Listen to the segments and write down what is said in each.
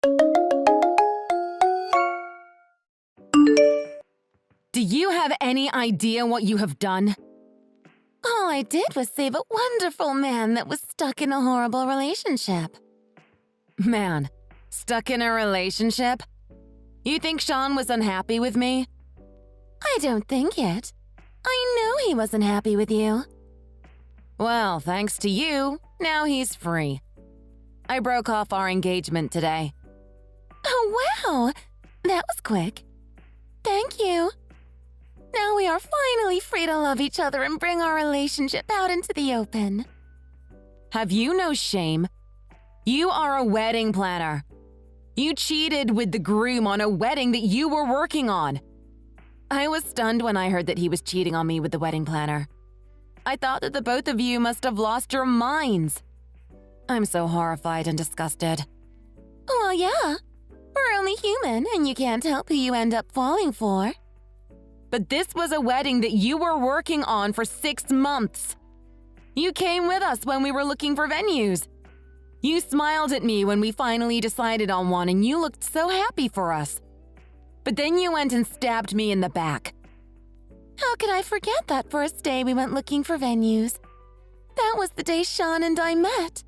Do you have any idea what you have done? All I did was save a wonderful man that was stuck in a horrible relationship. Man, stuck in a relationship? You think Sean was unhappy with me? I don't think it. I know he wasn't happy with you. Well, thanks to you, now he's free. I broke off our engagement today. Oh, wow! That was quick. Thank you. Now we are finally free to love each other and bring our relationship out into the open. Have you no shame? You are a wedding planner. You cheated with the groom on a wedding that you were working on. I was stunned when I heard that he was cheating on me with the wedding planner. I thought that the both of you must have lost your minds. I'm so horrified and disgusted. Well, yeah. We're only human, and you can't help who you end up falling for. But this was a wedding that you were working on for 6 months. You came with us when we were looking for venues. You smiled at me when we finally decided on one, and you looked so happy for us. But then you went and stabbed me in the back. How could I forget that first day we went looking for venues? That was the day Sean and I met.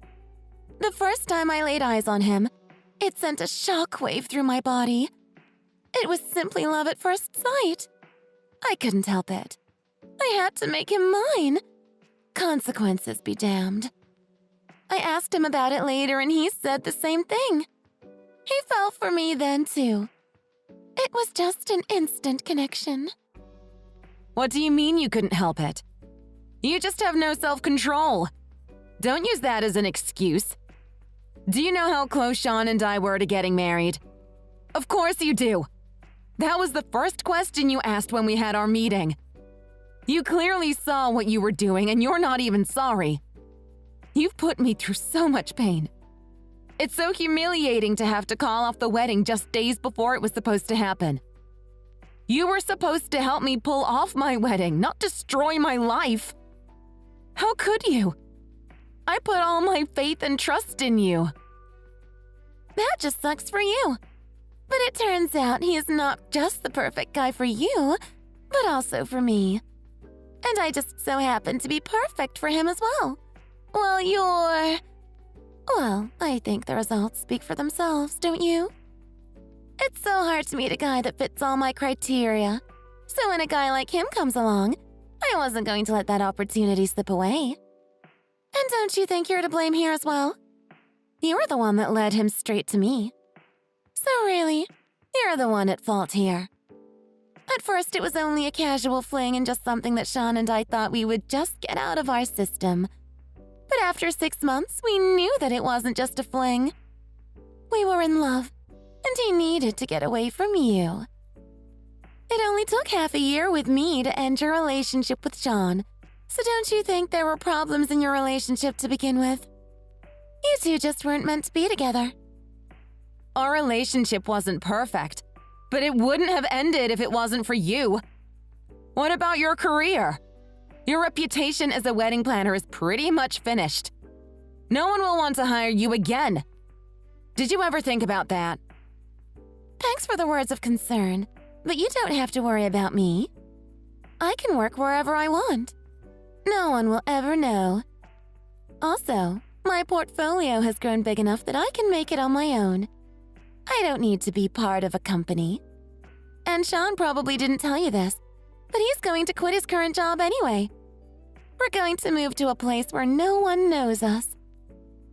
The first time I laid eyes on him, it sent a shockwave through my body. It was simply love at first sight. I couldn't help it. I had to make him mine. Consequences be damned. I asked him about it later and he said the same thing. He fell for me then too. It was just an instant connection. What do you mean you couldn't help it? You just have no self-control. Don't use that as an excuse. Do you know how close Sean and I were to getting married? Of course you do. That was the first question you asked when we had our meeting. You clearly saw what you were doing and you're not even sorry. You've put me through so much pain. It's so humiliating to have to call off the wedding just days before it was supposed to happen. You were supposed to help me pull off my wedding, not destroy my life. How could you? I put all my faith and trust in you. That just sucks for you. But it turns out he is not just the perfect guy for you, but also for me. And I just so happen to be perfect for him as well. Well, I think the results speak for themselves, don't you? It's so hard to meet a guy that fits all my criteria. So when a guy like him comes along, I wasn't going to let that opportunity slip away. And don't you think you're to blame here as well? You were the one that led him straight to me. So really, you're the one at fault here. At first, it was only a casual fling and just something that Sean and I thought we would just get out of our system. But after 6 months, we knew that it wasn't just a fling. We were in love, and he needed to get away from you. It only took half a year with me to end your relationship with Sean, so don't you think there were problems in your relationship to begin with? You two just weren't meant to be together. Our relationship wasn't perfect, but it wouldn't have ended if it wasn't for you. What about your career? Your reputation as a wedding planner is pretty much finished. No one will want to hire you again. Did you ever think about that? Thanks for the words of concern, but you don't have to worry about me. I can work wherever I want. No one will ever know. Also, my portfolio has grown big enough that I can make it on my own. I don't need to be part of a company. And Sean probably didn't tell you this, but he's going to quit his current job anyway. We're going to move to a place where no one knows us.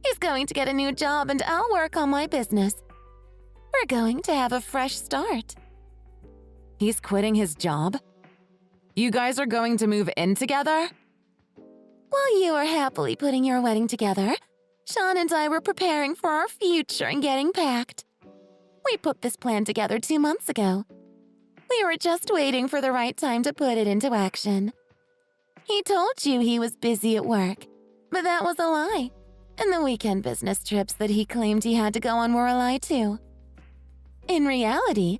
He's going to get a new job and I'll work on my business. We're going to have a fresh start. He's quitting his job? You guys are going to move in together? While you were happily putting your wedding together, Sean and I were preparing for our future and getting packed. We put this plan together 2 months ago. We were just waiting for the right time to put it into action. He told you he was busy at work, but that was a lie. And the weekend business trips that he claimed he had to go on were a lie too. In reality,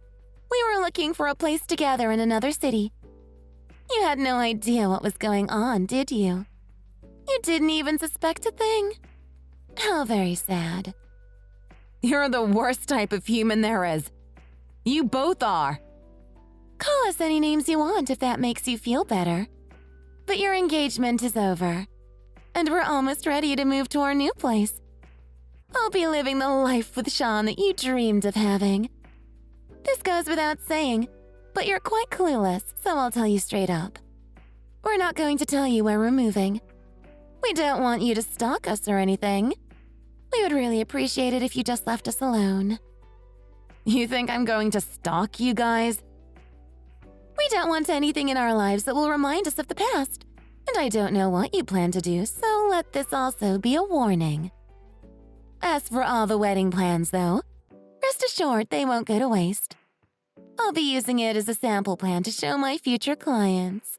we were looking for a place together in another city. You had no idea what was going on, did you? You didn't even suspect a thing. How very sad. You're the worst type of human there is. You both are. Call us any names you want if that makes you feel better. But your engagement is over, and we're almost ready to move to our new place. I'll be living the life with Sean that you dreamed of having. This goes without saying, but you're quite clueless, so I'll tell you straight up. We're not going to tell you where we're moving. We don't want you to stalk us or anything. We would really appreciate it if you just left us alone. You think I'm going to stalk you guys? We don't want anything in our lives that will remind us of the past, and I don't know what you plan to do, so let this also be a warning. As for all the wedding plans, though, rest assured they won't go to waste. I'll be using it as a sample plan to show my future clients.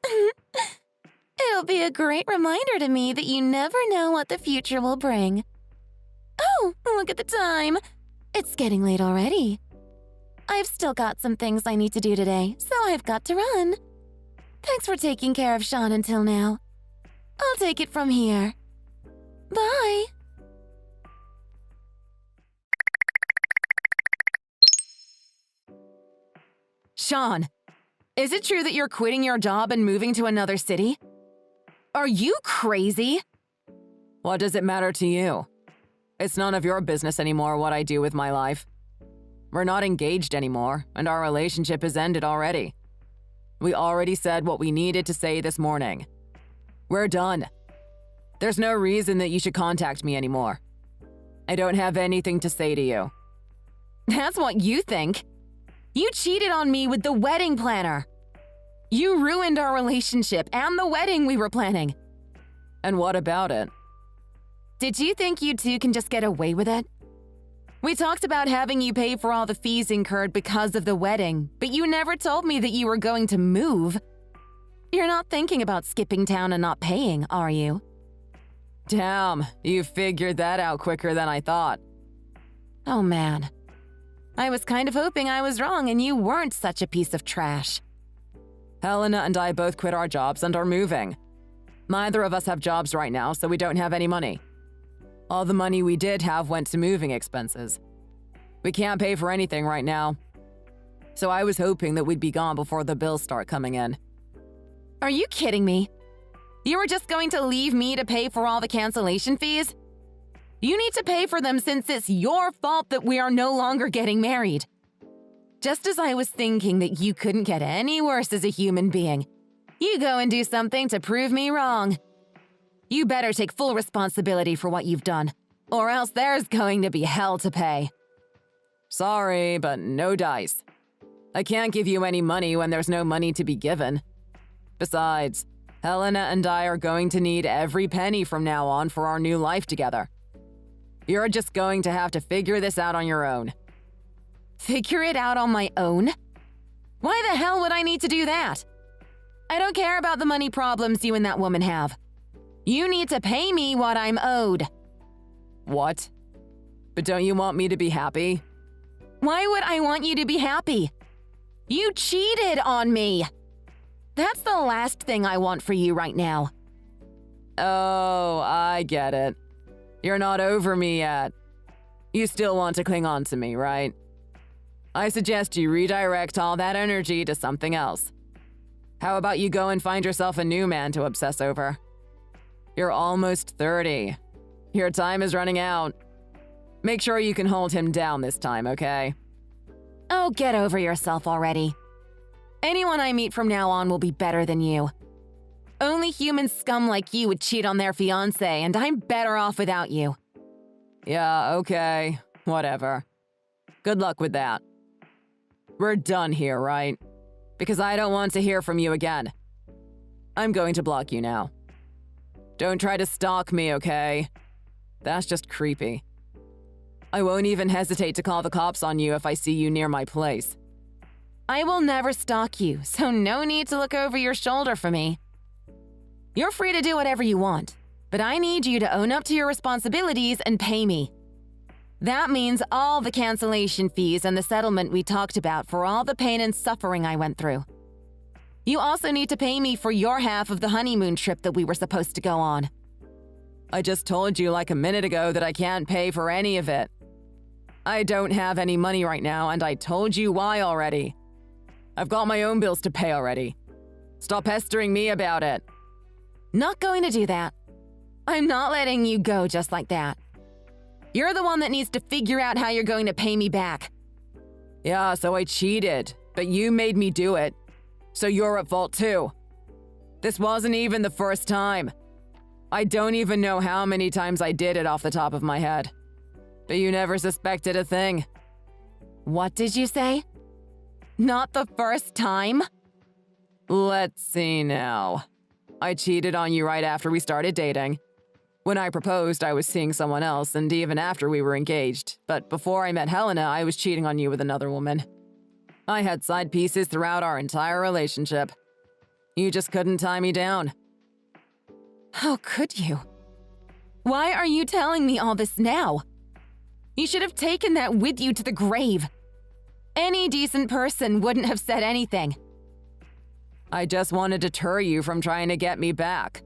It'll be a great reminder to me that you never know what the future will bring. Oh, look at the time. It's getting late already. I've still got some things I need to do today, so I've got to run. Thanks for taking care of Sean until now. I'll take it from here. Bye. Sean, is it true that you're quitting your job and moving to another city? Are you crazy? What does it matter to you? It's none of your business anymore what I do with my life. We're not engaged anymore, and our relationship has ended already. We already said what we needed to say this morning. We're done. There's no reason that you should contact me anymore. I don't have anything to say to you. That's what you think. You cheated on me with the wedding planner. You ruined our relationship and the wedding we were planning. And what about it? Did you think you two can just get away with it? We talked about having you pay for all the fees incurred because of the wedding, but you never told me that you were going to move. You're not thinking about skipping town and not paying, are you? Damn, you figured that out quicker than I thought. Oh man. I was kind of hoping I was wrong and you weren't such a piece of trash. Helena and I both quit our jobs and are moving. Neither of us have jobs right now, so we don't have any money. All the money we did have went to moving expenses. We can't pay for anything right now. So I was hoping that we'd be gone before the bills start coming in. Are you kidding me? You were just going to leave me to pay for all the cancellation fees? You need to pay for them since it's your fault that we are no longer getting married. Just as I was thinking that you couldn't get any worse as a human being, you go and do something to prove me wrong. You better take full responsibility for what you've done, or else there's going to be hell to pay. Sorry, but no dice. I can't give you any money when there's no money to be given. Besides, Helena and I are going to need every penny from now on for our new life together. You're just going to have to figure this out on your own. Figure it out on my own? Why the hell would I need to do that? I don't care about the money problems you and that woman have. You need to pay me what I'm owed. What? But don't you want me to be happy? Why would I want you to be happy? You cheated on me. That's the last thing I want for you right now. Oh, I get it. You're not over me yet. You still want to cling on to me, right? I suggest you redirect all that energy to something else. How about you go and find yourself a new man to obsess over? You're almost 30. Your time is running out. Make sure you can hold him down this time, okay? Oh, get over yourself already. Anyone I meet from now on will be better than you. Only human scum like you would cheat on their fiancé, and I'm better off without you. Yeah, okay. Whatever. Good luck with that. We're done here, right? Because I don't want to hear from you again. I'm going to block you now. Don't try to stalk me, okay? That's just creepy. I won't even hesitate to call the cops on you if I see you near my place. I will never stalk you, so no need to look over your shoulder for me. You're free to do whatever you want, but I need you to own up to your responsibilities and pay me. That means all the cancellation fees and the settlement we talked about for all the pain and suffering I went through. You also need to pay me for your half of the honeymoon trip that we were supposed to go on. I just told you like a minute ago that I can't pay for any of it. I don't have any money right now, and I told you why already. I've got my own bills to pay already. Stop pestering me about it. Not going to do that. I'm not letting you go just like that. You're the one that needs to figure out how you're going to pay me back. Yeah, so I cheated, but you made me do it. So you're at fault too. This wasn't even the first time. I don't even know how many times I did it off the top of my head. But you never suspected a thing. What did you say? Not the first time? Let's see now. I cheated on you right after we started dating. When I proposed, I was seeing someone else, and even after we were engaged. But before I met Helena, I was cheating on you with another woman. I had side pieces throughout our entire relationship. You just couldn't tie me down. How could you? Why are you telling me all this now? You should have taken that with you to the grave. Any decent person wouldn't have said anything. I just want to deter you from trying to get me back.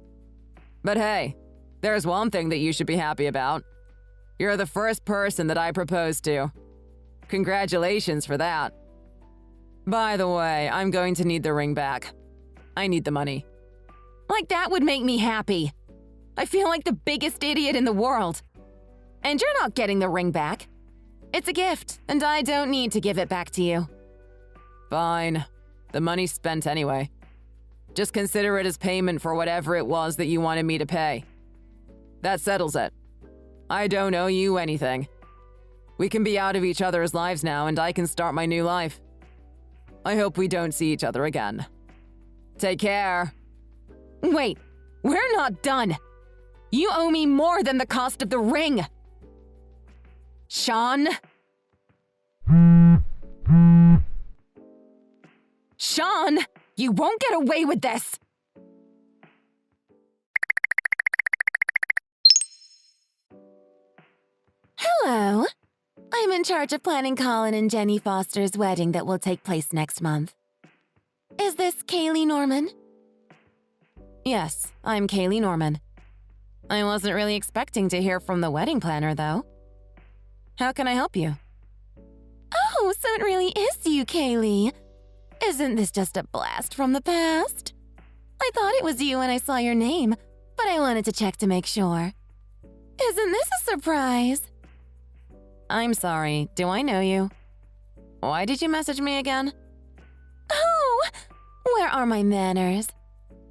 But hey, there's one thing that you should be happy about. You're the first person that I proposed to. Congratulations for that. By the way, I'm going to need the ring back. I need the money. Like that would make me happy. I feel like the biggest idiot in the world. And you're not getting the ring back. It's a gift, and I don't need to give it back to you. Fine. The money's spent anyway. Just consider it as payment for whatever it was that you wanted me to pay. That settles it. I don't owe you anything. We can be out of each other's lives now, and I can start my new life. I hope we don't see each other again. Take care. Wait, we're not done. You owe me more than the cost of the ring. Sean? Sean, you won't get away with this! Hello. I'm in charge of planning Colin and Jenny Foster's wedding that will take place next month. Is this Kaylee Norman? Yes, I'm Kaylee Norman. I wasn't really expecting to hear from the wedding planner, though. How can I help you? Oh, so it really is you, Kaylee. Isn't this just a blast from the past? I thought it was you when I saw your name, but I wanted to check to make sure. Isn't this a surprise? I'm sorry, do I know you? Why did you message me again? Oh, where are my manners?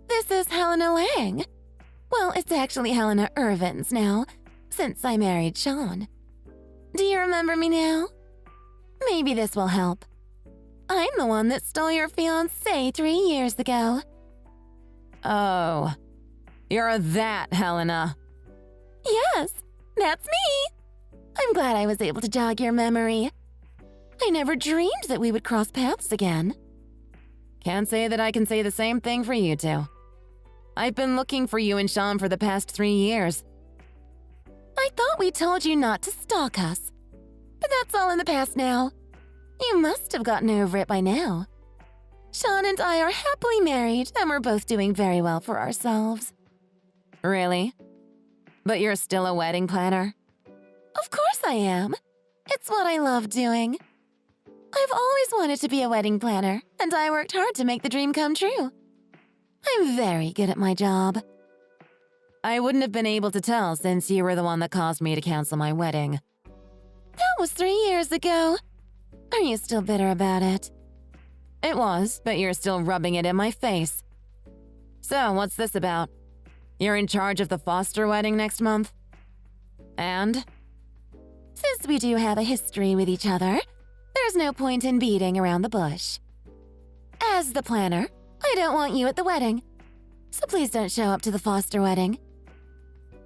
This is Helena Lang. Well, it's actually Helena Irvins now, since I married Sean. Do you remember me now? Maybe this will help. I'm the one that stole your fiancé 3 years ago. Oh, you're that Helena. Yes, that's me. I'm glad I was able to jog your memory. I never dreamed that we would cross paths again. Can't say that I can say the same thing for you two. I've been looking for you and Sean for the past 3 years. I thought we told you not to stalk us. But that's all in the past now. You must have gotten over it by now. Sean and I are happily married, and we're both doing very well for ourselves. Really? But you're still a wedding planner? Of course I am. It's what I love doing. I've always wanted to be a wedding planner, and I worked hard to make the dream come true. I'm very good at my job. I wouldn't have been able to tell since you were the one that caused me to cancel my wedding. That was 3 years ago. Are you still bitter about it? It was, but you're still rubbing it in my face. So, what's this about? You're in charge of the Foster wedding next month? And? Since we do have a history with each other, there's no point in beating around the bush. As the planner, I don't want you at the wedding. So please don't show up to the Foster wedding.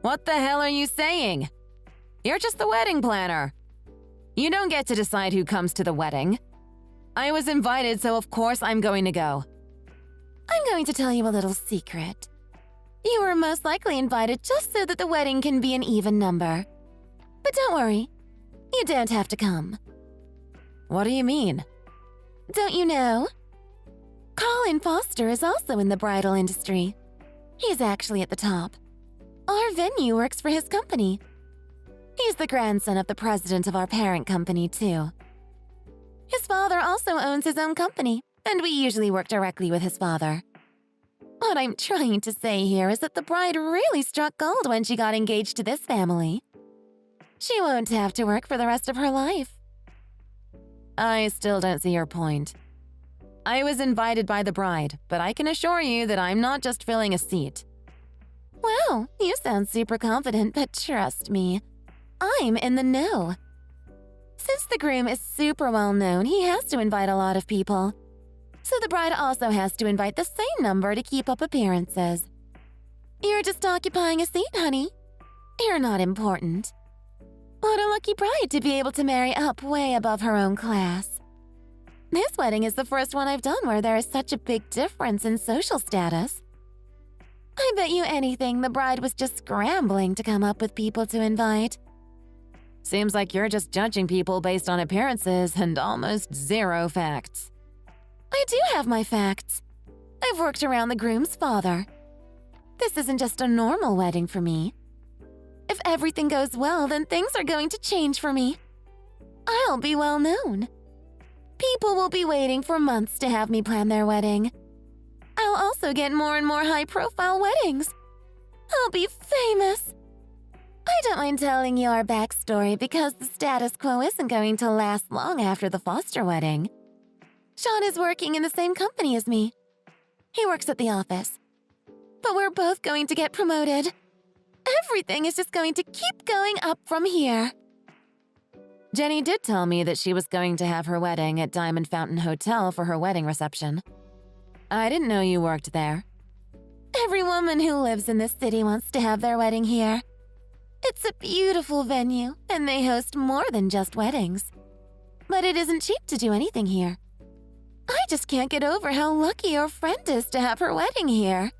What the hell are you saying? You're just the wedding planner. You don't get to decide who comes to the wedding. I was invited, so of course I'm going to go. I'm going to tell you a little secret. You were most likely invited just so that the wedding can be an even number. But don't worry, you don't have to come. What do you mean? Don't you know? Colin Foster is also in the bridal industry. He's actually at the top. Our venue works for his company. He's the grandson of the president of our parent company, too. His father also owns his own company, and we usually work directly with his father. What I'm trying to say here is that the bride really struck gold when she got engaged to this family. She won't have to work for the rest of her life. I still don't see your point. I was invited by the bride, but I can assure you that I'm not just filling a seat. Wow, you sound super confident, but trust me, I'm in the know. Since the groom is super well known, he has to invite a lot of people. So the bride also has to invite the same number to keep up appearances. You're just occupying a seat, honey. You're not important. What a lucky bride to be able to marry up way above her own class. This wedding is the first one I've done where there is such a big difference in social status. I bet you anything the bride was just scrambling to come up with people to invite. Seems like you're just judging people based on appearances and almost zero facts. I do have my facts. I've worked around the groom's father. This isn't just a normal wedding for me. If everything goes well, then things are going to change for me. I'll be well known. People will be waiting for months to have me plan their wedding. I'll also get more and more high-profile weddings. I'll be famous. I don't mind telling you our backstory because the status quo isn't going to last long after the Foster wedding. Sean is working in the same company as me. He works at the office. But we're both going to get promoted. Everything is just going to keep going up from here. Jenny did tell me that she was going to have her wedding at Diamond Fountain Hotel for her wedding reception. I didn't know you worked there. Every woman who lives in this city wants to have their wedding here. It's a beautiful venue, and they host more than just weddings. But it isn't cheap to do anything here. I just can't get over how lucky your friend is to have her wedding here.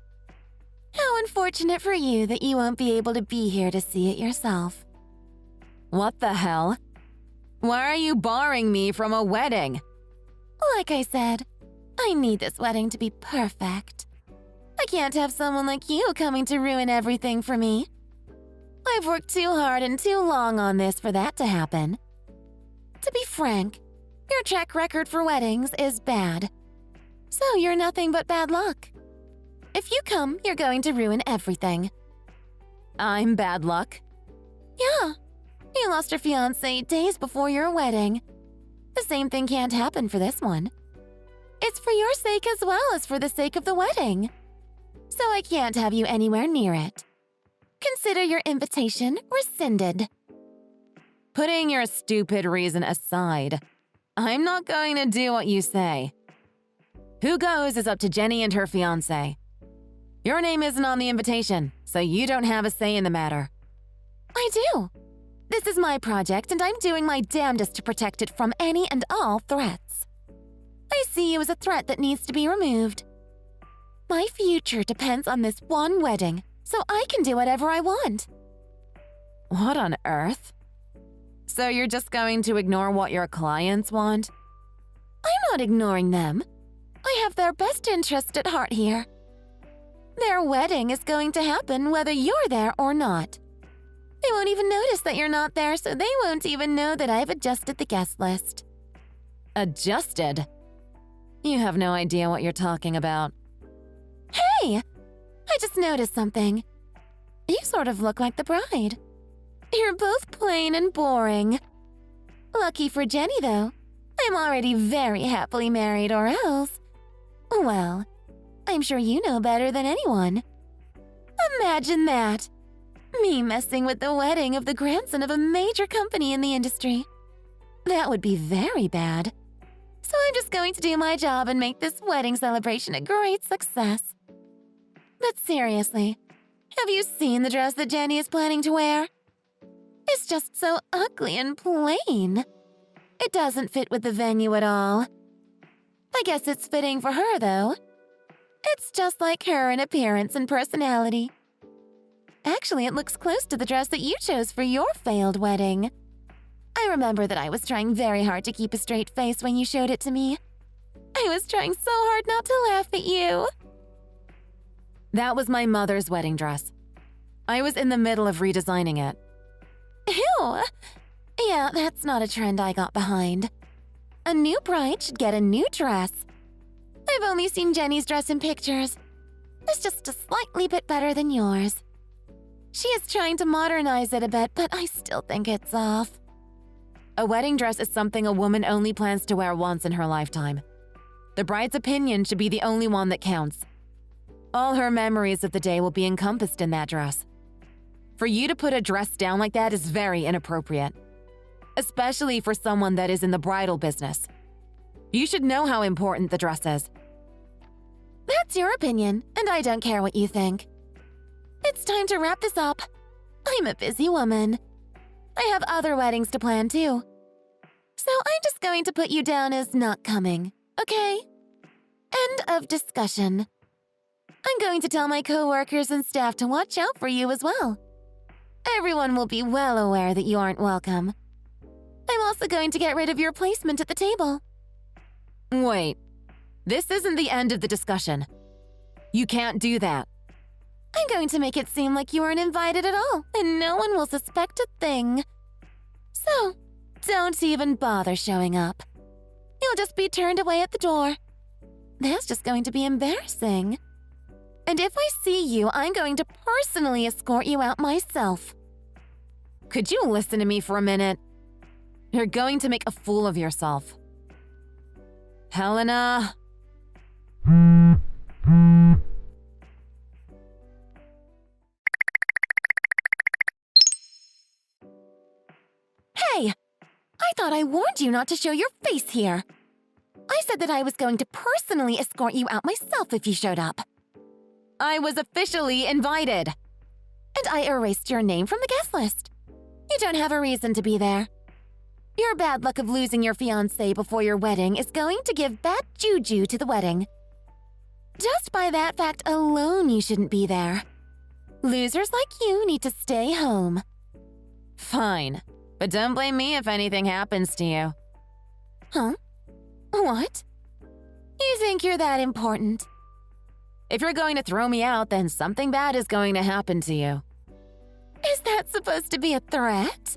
How unfortunate for you that you won't be able to be here to see it yourself. What the hell? Why are you barring me from a wedding? Like I said, I need this wedding to be perfect. I can't have someone like you coming to ruin everything for me. I've worked too hard and too long on this for that to happen. To be frank, your track record for weddings is bad. So you're nothing but bad luck. If you come, you're going to ruin everything. I'm bad luck? Yeah. You lost your fiancé days before your wedding. The same thing can't happen for this one. It's for your sake as well as for the sake of the wedding. So I can't have you anywhere near it. Consider your invitation rescinded. Putting your stupid reason aside, I'm not going to do what you say. Who goes is up to Jenny and her fiancé. Your name isn't on the invitation, so you don't have a say in the matter. I do. This is my project, and I'm doing my damnedest to protect it from any and all threats. I see you as a threat that needs to be removed. My future depends on this one wedding, so I can do whatever I want. What on earth? So you're just going to ignore what your clients want? I'm not ignoring them. I have their best interest at heart here. Their wedding is going to happen whether you're there or not. They won't even notice that you're not there, so they won't even know that I've adjusted the guest list. Adjusted? You have no idea what you're talking about. Hey! I just noticed something. You sort of look like the bride. You're both plain and boring. Lucky for Jenny, though. I'm already very happily married, or else... Well, I'm sure you know better than anyone. Imagine that! Me messing with the wedding of the grandson of a major company in the industry. That would be very bad. So I'm just going to do my job and make this wedding celebration a great success. But seriously, have you seen the dress that Jenny is planning to wear? It's just so ugly and plain. It doesn't fit with the venue at all. I guess it's fitting for her, though. It's just like her in appearance and personality. Actually, it looks close to the dress that you chose for your failed wedding. I remember that I was trying very hard to keep a straight face when you showed it to me. I was trying so hard not to laugh at you. That was my mother's wedding dress. I was in the middle of redesigning it. Ew! Yeah, that's not a trend I got behind. A new bride should get a new dress. I've only seen Jenny's dress in pictures. It's just a slightly bit better than yours. She is trying to modernize it a bit, but I still think it's off. A wedding dress is something a woman only plans to wear once in her lifetime. The bride's opinion should be the only one that counts. All her memories of the day will be encompassed in that dress. For you to put a dress down like that is very inappropriate, especially for someone that is in the bridal business. You should know how important the dress is. That's your opinion, and I don't care what you think. It's time to wrap this up. I'm a busy woman. I have other weddings to plan too. So I'm just going to put you down as not coming, okay? End of discussion. I'm going to tell my coworkers and staff to watch out for you as well. Everyone will be well aware that you aren't welcome. I'm also going to get rid of your placement at the table. Wait, this isn't the end of the discussion. You can't do that. I'm going to make it seem like you weren't invited at all, and no one will suspect a thing. So, don't even bother showing up. You'll just be turned away at the door. That's just going to be embarrassing. And if I see you, I'm going to personally escort you out myself. Could you listen to me for a minute? You're going to make a fool of yourself. Helena. Hey! I thought I warned you not to show your face here. I said that I was going to personally escort you out myself if you showed up. I was officially invited. And I erased your name from the guest list. You don't have a reason to be there. Your bad luck of losing your fiancé before your wedding is going to give bad juju to the wedding. Just by that fact alone, you shouldn't be there. Losers like you need to stay home. Fine, but don't blame me if anything happens to you. Huh? What? You think you're that important? If you're going to throw me out, then something bad is going to happen to you. Is that supposed to be a threat?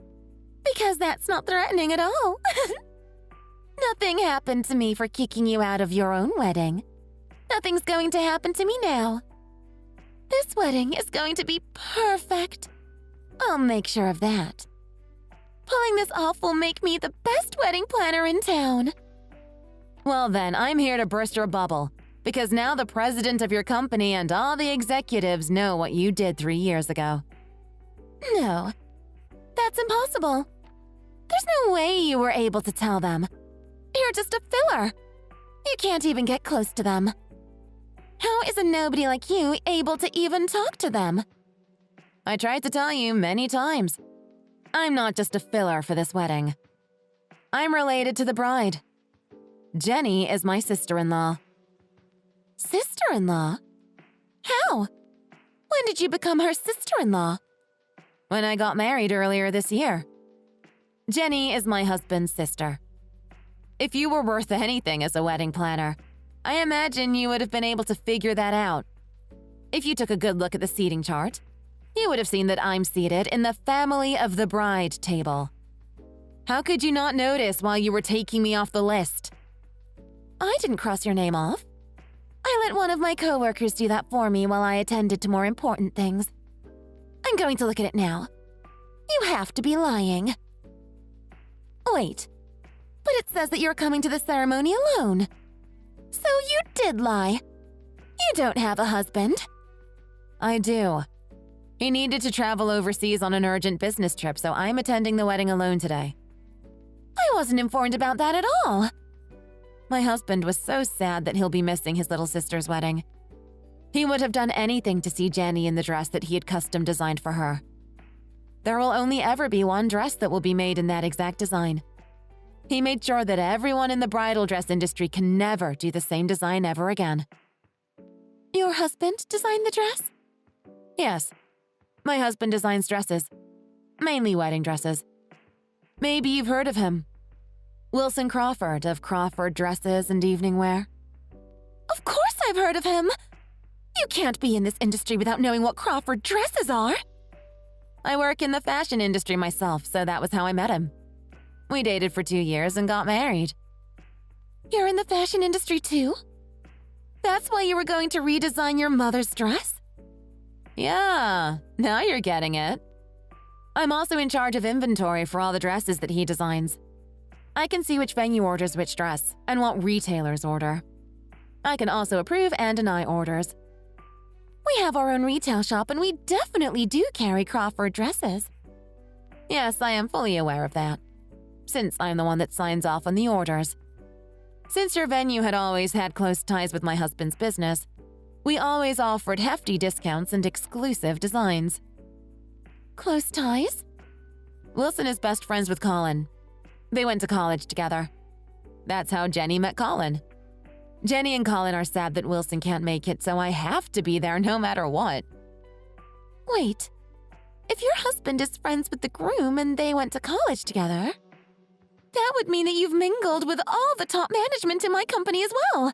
Because that's not threatening at all. Nothing happened to me for kicking you out of your own wedding. Nothing's going to happen to me now. This wedding is going to be perfect. I'll make sure of that. Pulling this off will make me the best wedding planner in town. Well then, I'm here to burst your bubble, because now the president of your company and all the executives know what you did 3 years ago. No, that's impossible. There's no way you were able to tell them. You're just a filler. You can't even get close to them. How is a nobody like you able to even talk to them? I tried to tell you many times. I'm not just a filler for this wedding. I'm related to the bride. Jenny is my sister-in-law. Sister-in-law? How? When did you become her sister-in-law? When I got married earlier this year. Jenny is my husband's sister. If you were worth anything as a wedding planner, I imagine you would have been able to figure that out. If you took a good look at the seating chart, you would have seen that I'm seated in the family of the bride table. How could you not notice while you were taking me off the list? I didn't cross your name off. I let one of my coworkers do that for me while I attended to more important things. I'm going to look at it now. You have to be lying. Wait, but it says that you're coming to the ceremony alone. So you did lie. You don't have a husband. I do. He needed to travel overseas on an urgent business trip, so I'm attending the wedding alone today. I wasn't informed about that at all. My husband was so sad that he'll be missing his little sister's wedding. He would have done anything to see Jenny in the dress that he had custom designed for her. There will only ever be one dress that will be made in that exact design. He made sure that everyone in the bridal dress industry can never do the same design ever again. Your husband designed the dress? Yes. My husband designs dresses. Mainly wedding dresses. Maybe you've heard of him. Wilson Crawford of Crawford Dresses and Evening Wear. Of course I've heard of him! You can't be in this industry without knowing what Crawford dresses are! I work in the fashion industry myself, so that was how I met him. We dated for 2 years and got married. You're in the fashion industry too? That's why you were going to redesign your mother's dress? Yeah, now you're getting it. I'm also in charge of inventory for all the dresses that he designs. I can see which venue orders which dress and what retailers order. I can also approve and deny orders. We have our own retail shop and we definitely do carry Crawford dresses. Yes, I am fully aware of that, since I'm the one that signs off on the orders. Since your venue had always had close ties with my husband's business, we always offered hefty discounts and exclusive designs. Close ties? Wilson is best friends with Colin. They went to college together. That's how Jenny met Colin. Jenny and Colin are sad that Wilson can't make it, so I have to be there no matter what. Wait, if your husband is friends with the groom and they went to college together, that would mean that you've mingled with all the top management in my company as well.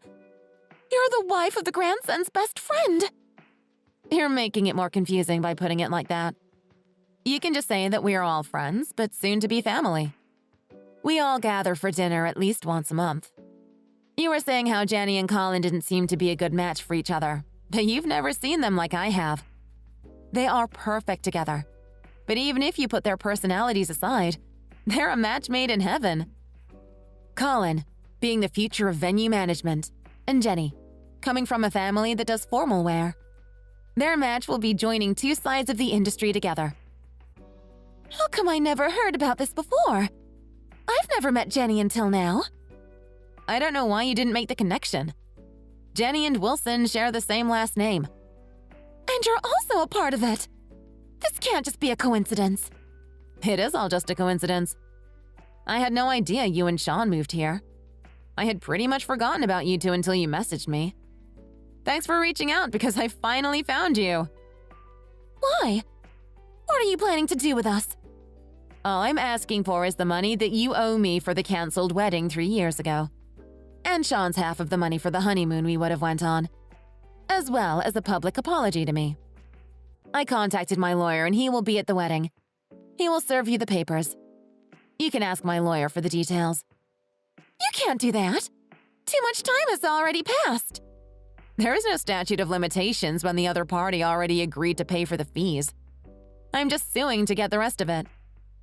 You're the wife of the grandson's best friend. You're making it more confusing by putting it like that. You can just say that we are all friends, but soon to be family. We all gather for dinner at least once a month. You were saying how Jenny and Colin didn't seem to be a good match for each other, but you've never seen them like I have. They are perfect together. But even if you put their personalities aside, they're a match made in heaven. Colin, being the future of venue management, and Jenny, coming from a family that does formal wear. Their match will be joining two sides of the industry together. How come I never heard about this before? I've never met Jenny until now. I don't know why you didn't make the connection. Jenny and Wilson share the same last name. And you're also a part of it. This can't just be a coincidence. It is all just a coincidence. I had no idea you and Sean moved here. I had pretty much forgotten about you two until you messaged me. Thanks for reaching out because I finally found you. Why? What are you planning to do with us? All I'm asking for is the money that you owe me for the cancelled wedding 3 years ago. And Sean's half of the money for the honeymoon we would have went on. As well as a public apology to me. I contacted my lawyer and he will be at the wedding. He will serve you the papers. You can ask my lawyer for the details. You can't do that. Too much time has already passed. There is no statute of limitations when the other party already agreed to pay for the fees. I'm just suing to get the rest of it.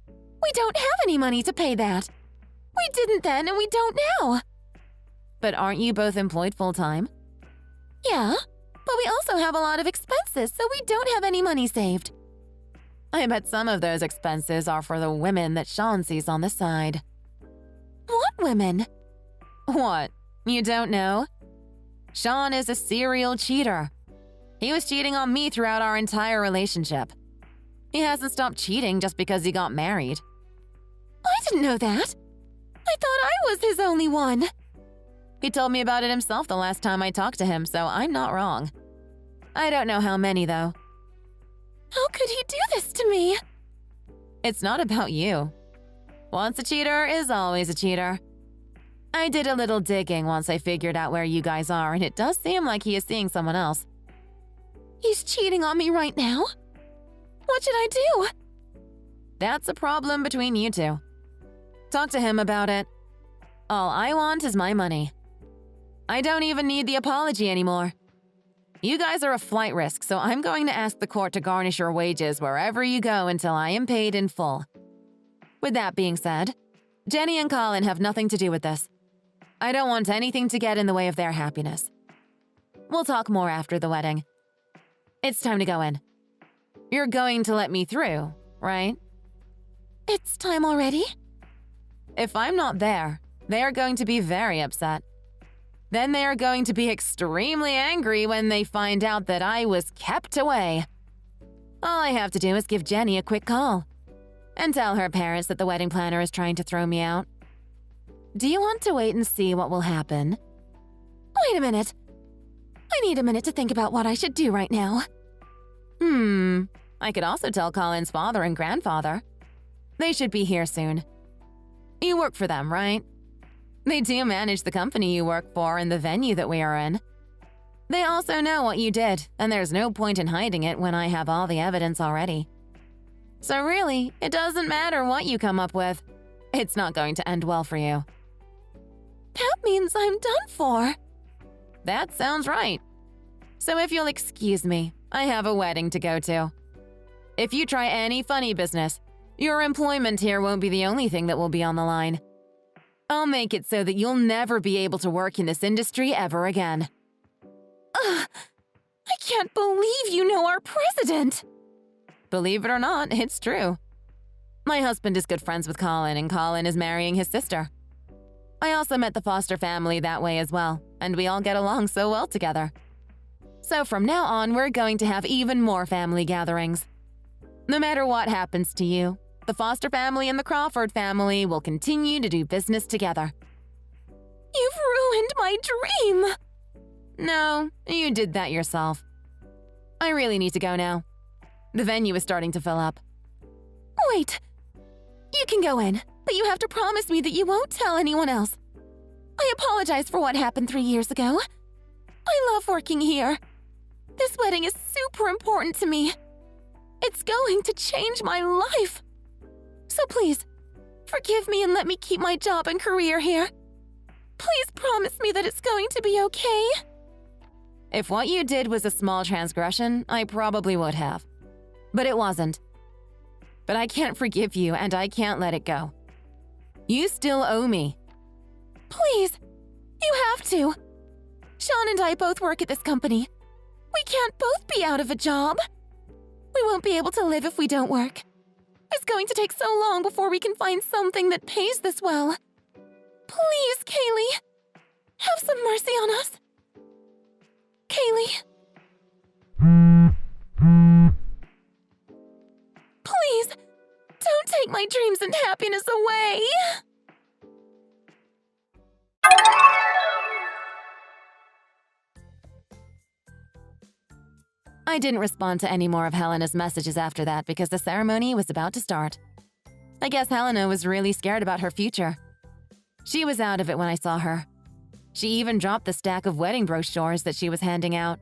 We don't have any money to pay that. We didn't then and we don't now. But aren't you both employed full-time? Yeah, but we also have a lot of expenses, so we don't have any money saved. I bet some of those expenses are for the women that Sean sees on the side. What women? What? You don't know? Sean is a serial cheater. He was cheating on me throughout our entire relationship. He hasn't stopped cheating just because he got married. I didn't know that. I thought I was his only one. He told me about it himself the last time I talked to him, so I'm not wrong. I don't know how many, though. How could he do this to me? It's not about you. Once a cheater is always a cheater. I did a little digging once I figured out where you guys are, and it does seem like he is seeing someone else. He's cheating on me right now? What should I do? That's a problem between you two. Talk to him about it. All I want is my money. I don't even need the apology anymore. You guys are a flight risk, so I'm going to ask the court to garnish your wages wherever you go until I am paid in full. With that being said, Jenny and Colin have nothing to do with this. I don't want anything to get in the way of their happiness. We'll talk more after the wedding. It's time to go in. You're going to let me through, right? It's time already? If I'm not there, they are going to be very upset. Then they are going to be extremely angry when they find out that I was kept away. All I have to do is give Jenny a quick call and tell her parents that the wedding planner is trying to throw me out. Do you want to wait and see what will happen? Wait a minute. I need a minute to think about what I should do right now. I could also tell Colin's father and grandfather. They should be here soon. You work for them, right? They do manage the company you work for and the venue that we are in. They also know what you did, and there's no point in hiding it when I have all the evidence already. So really, it doesn't matter what you come up with. It's not going to end well for you. That means I'm done for. That sounds right. So if you'll excuse me, I have a wedding to go to. If you try any funny business, your employment here won't be the only thing that will be on the line. I'll make it so that you'll never be able to work in this industry ever again. I can't believe you know our president! Believe it or not, it's true. My husband is good friends with Colin, and Colin is marrying his sister. I also met the Foster family that way as well, and we all get along so well together. So from now on, we're going to have even more family gatherings. No matter what happens to you, the Foster family and the Crawford family will continue to do business together. You've ruined my dream! No, you did that yourself. I really need to go now. The venue is starting to fill up. Wait. You can go in, but you have to promise me that you won't tell anyone else. I apologize for what happened 3 years ago. I love working here. This wedding is super important to me. It's going to change my life. So please, forgive me and let me keep my job and career here. Please promise me that it's going to be okay. If what you did was a small transgression, I probably would have. But it wasn't. But I can't forgive you, and I can't let it go. You still owe me. Please, you have to. Sean and I both work at this company. We can't both be out of a job. We won't be able to live if we don't work. It's going to take so long before we can find something that pays this well. Please, Kaylee, have some mercy on us. Kaylee. Please, don't take my dreams and happiness away. I didn't respond to any more of Helena's messages after that because the ceremony was about to start. I guess Helena was really scared about her future. She was out of it when I saw her. She even dropped the stack of wedding brochures that she was handing out.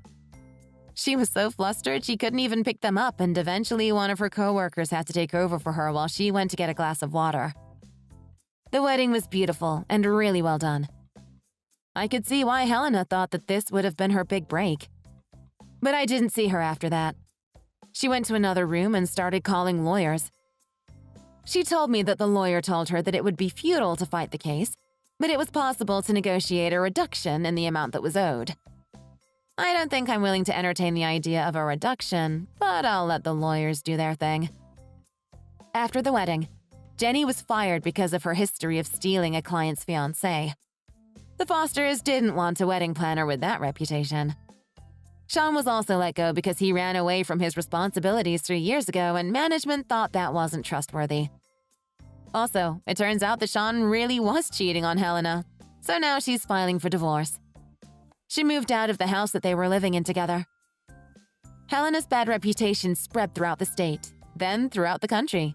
She was so flustered she couldn't even pick them up, and eventually one of her coworkers had to take over for her while she went to get a glass of water. The wedding was beautiful and really well done. I could see why Helena thought that this would have been her big break. But I didn't see her after that. She went to another room and started calling lawyers. She told me that the lawyer told her that it would be futile to fight the case, but it was possible to negotiate a reduction in the amount that was owed. I don't think I'm willing to entertain the idea of a reduction, but I'll let the lawyers do their thing. After the wedding, Jenny was fired because of her history of stealing a client's fiancé. The Fosters didn't want a wedding planner with that reputation. Sean was also let go because he ran away from his responsibilities 3 years ago, and management thought that wasn't trustworthy. Also, it turns out that Sean really was cheating on Helena, so now she's filing for divorce. She moved out of the house that they were living in together. Helena's bad reputation spread throughout the state, then throughout the country.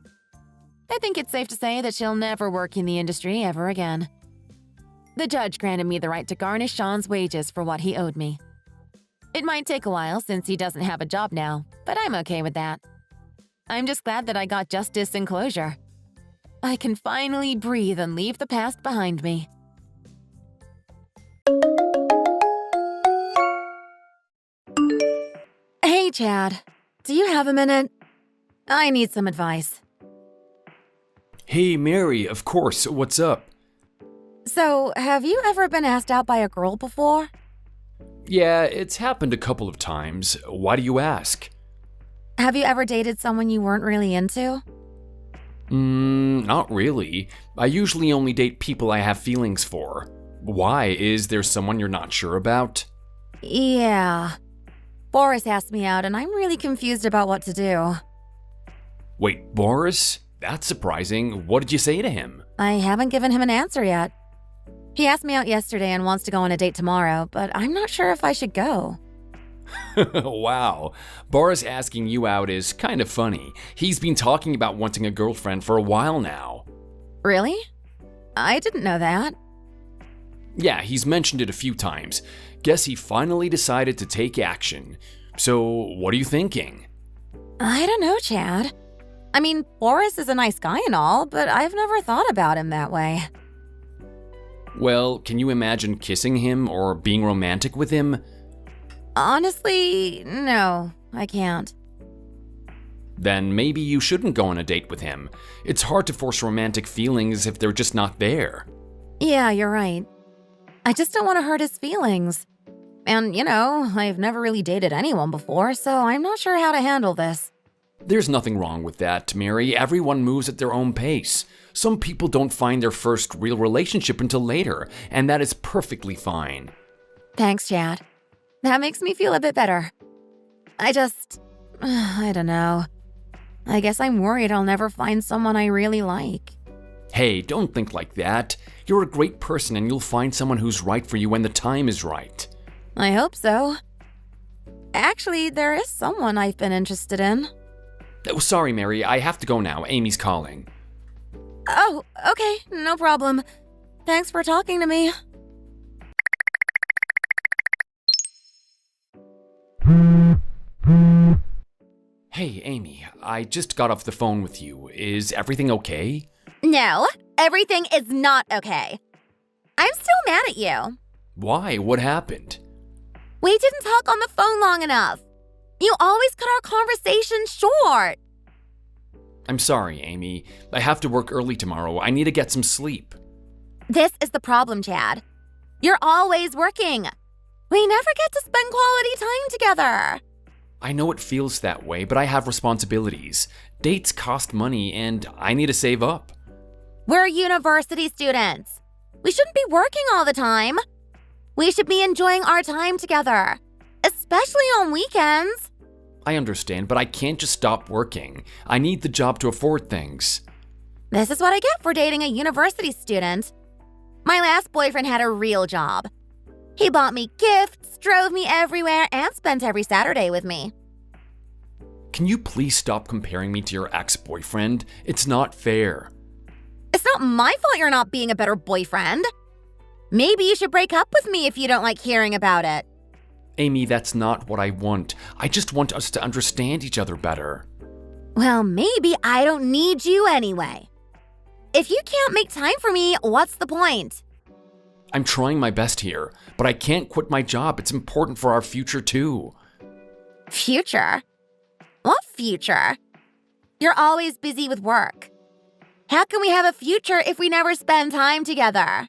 I think it's safe to say that she'll never work in the industry ever again. The judge granted me the right to garnish Sean's wages for what he owed me. It might take a while since he doesn't have a job now, but I'm okay with that. I'm just glad that I got justice and closure. I can finally breathe and leave the past behind me. Hey, Chad. Do you have a minute? I need some advice. Hey, Mary, of course. What's up? So, have you ever been asked out by a girl before? Yeah, it's happened a couple of times. Why do you ask? Have you ever dated someone you weren't really into? Not really. I usually only date people I have feelings for. Why? Is there someone you're not sure about? Yeah. Boris asked me out and I'm really confused about what to do. Wait, Boris? That's surprising. What did you say to him? I haven't given him an answer yet. He asked me out yesterday and wants to go on a date tomorrow, but I'm not sure if I should go. Wow. Boris asking you out is kind of funny. He's been talking about wanting a girlfriend for a while now. Really? I didn't know that. Yeah, he's mentioned it a few times. Guess he finally decided to take action. So, what are you thinking? I don't know, Chad. I mean, Boris is a nice guy and all, but I've never thought about him that way. Well, can you imagine kissing him or being romantic with him? Honestly, no, I can't. Then maybe you shouldn't go on a date with him. It's hard to force romantic feelings if they're just not there. Yeah, you're right. I just don't want to hurt his feelings. And, I've never really dated anyone before, so I'm not sure how to handle this. There's nothing wrong with that, Mary. Everyone moves at their own pace. Some people don't find their first real relationship until later, and that is perfectly fine. Thanks, Chad. That makes me feel a bit better. I don't know. I guess I'm worried I'll never find someone I really like. Hey, don't think like that. You're a great person and you'll find someone who's right for you when the time is right. I hope so. Actually, there is someone I've been interested in. Oh, sorry, Mary. I have to go now. Amy's calling. Oh, okay, no problem. Thanks for talking to me. Hey, Amy. I just got off the phone with you. Is everything okay? No, everything is not okay. I'm still mad at you. Why? What happened? We didn't talk on the phone long enough. You always cut our conversation short. I'm sorry, Amy. I have to work early tomorrow. I need to get some sleep. This is the problem, Chad. You're always working. We never get to spend quality time together. I know it feels that way, but I have responsibilities. Dates cost money, and I need to save up. We're university students. We shouldn't be working all the time. We should be enjoying our time together, especially on weekends. I understand, but I can't just stop working. I need the job to afford things. This is what I get for dating a university student. My last boyfriend had a real job. He bought me gifts, drove me everywhere, and spent every Saturday with me. Can you please stop comparing me to your ex-boyfriend? It's not fair. It's not my fault you're not being a better boyfriend. Maybe you should break up with me if you don't like hearing about it. Amy, that's not what I want. I just want us to understand each other better. Well, maybe I don't need you anyway. If you can't make time for me, what's the point? I'm trying my best here, but I can't quit my job. It's important for our future too. Future? What future? You're always busy with work. How can we have a future if we never spend time together?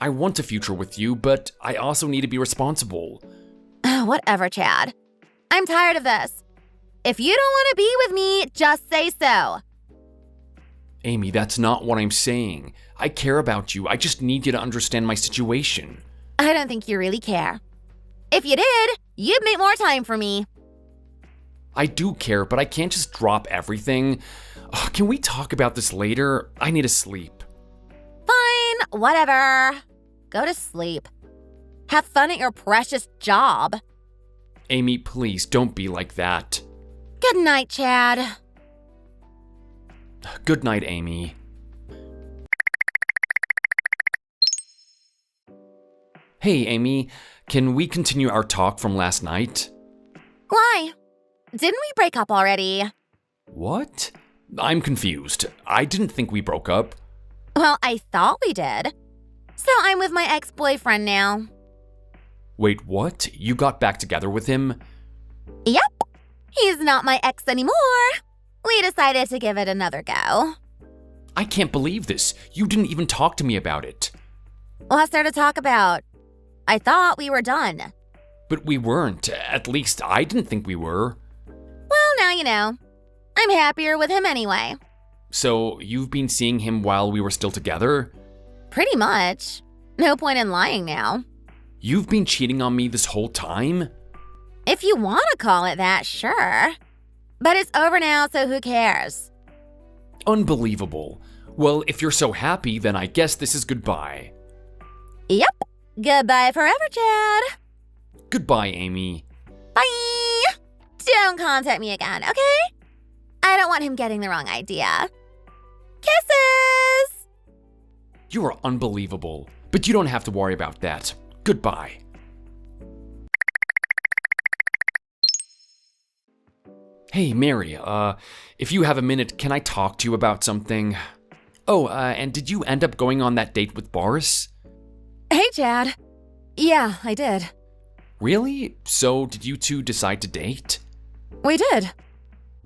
I want a future with you, but I also need to be responsible. Whatever, Chad. I'm tired of this. If you don't want to be with me, just say so. Amy, that's not what I'm saying. I care about you. I just need you to understand my situation. I don't think you really care. If you did, you'd make more time for me. I do care, but I can't just drop everything. Ugh, can we talk about this later? I need to sleep. Fine, whatever. Go to sleep. Have fun at your precious job. Amy, please don't be like that. Good night, Chad. Good night, Amy. Hey, Amy, can we continue our talk from last night? Why? Didn't we break up already? What? I'm confused. I didn't think we broke up. Well, I thought we did. So I'm with my ex-boyfriend now. Wait, what? You got back together with him? Yep. He's not my ex anymore. We decided to give it another go. I can't believe this. You didn't even talk to me about it. What's there to talk about? I thought we were done. But we weren't. At least I didn't think we were. Well, now you know. I'm happier with him anyway. So you've been seeing him while we were still together? Pretty much. No point in lying now. You've been cheating on me this whole time? If you want to call it that, sure. But it's over now, so who cares? Unbelievable. Well, if you're so happy, then I guess this is goodbye. Yep. Goodbye forever, Chad. Goodbye, Amy. Bye. Don't contact me again, okay? I don't want him getting the wrong idea. Kisses! You are unbelievable. But you don't have to worry about that. Goodbye. Hey, Mary, if you have a minute, can I talk to you about something? Oh, and did you end up going on that date with Boris? Hey, Chad. Yeah, I did. Really? So, did you two decide to date? We did.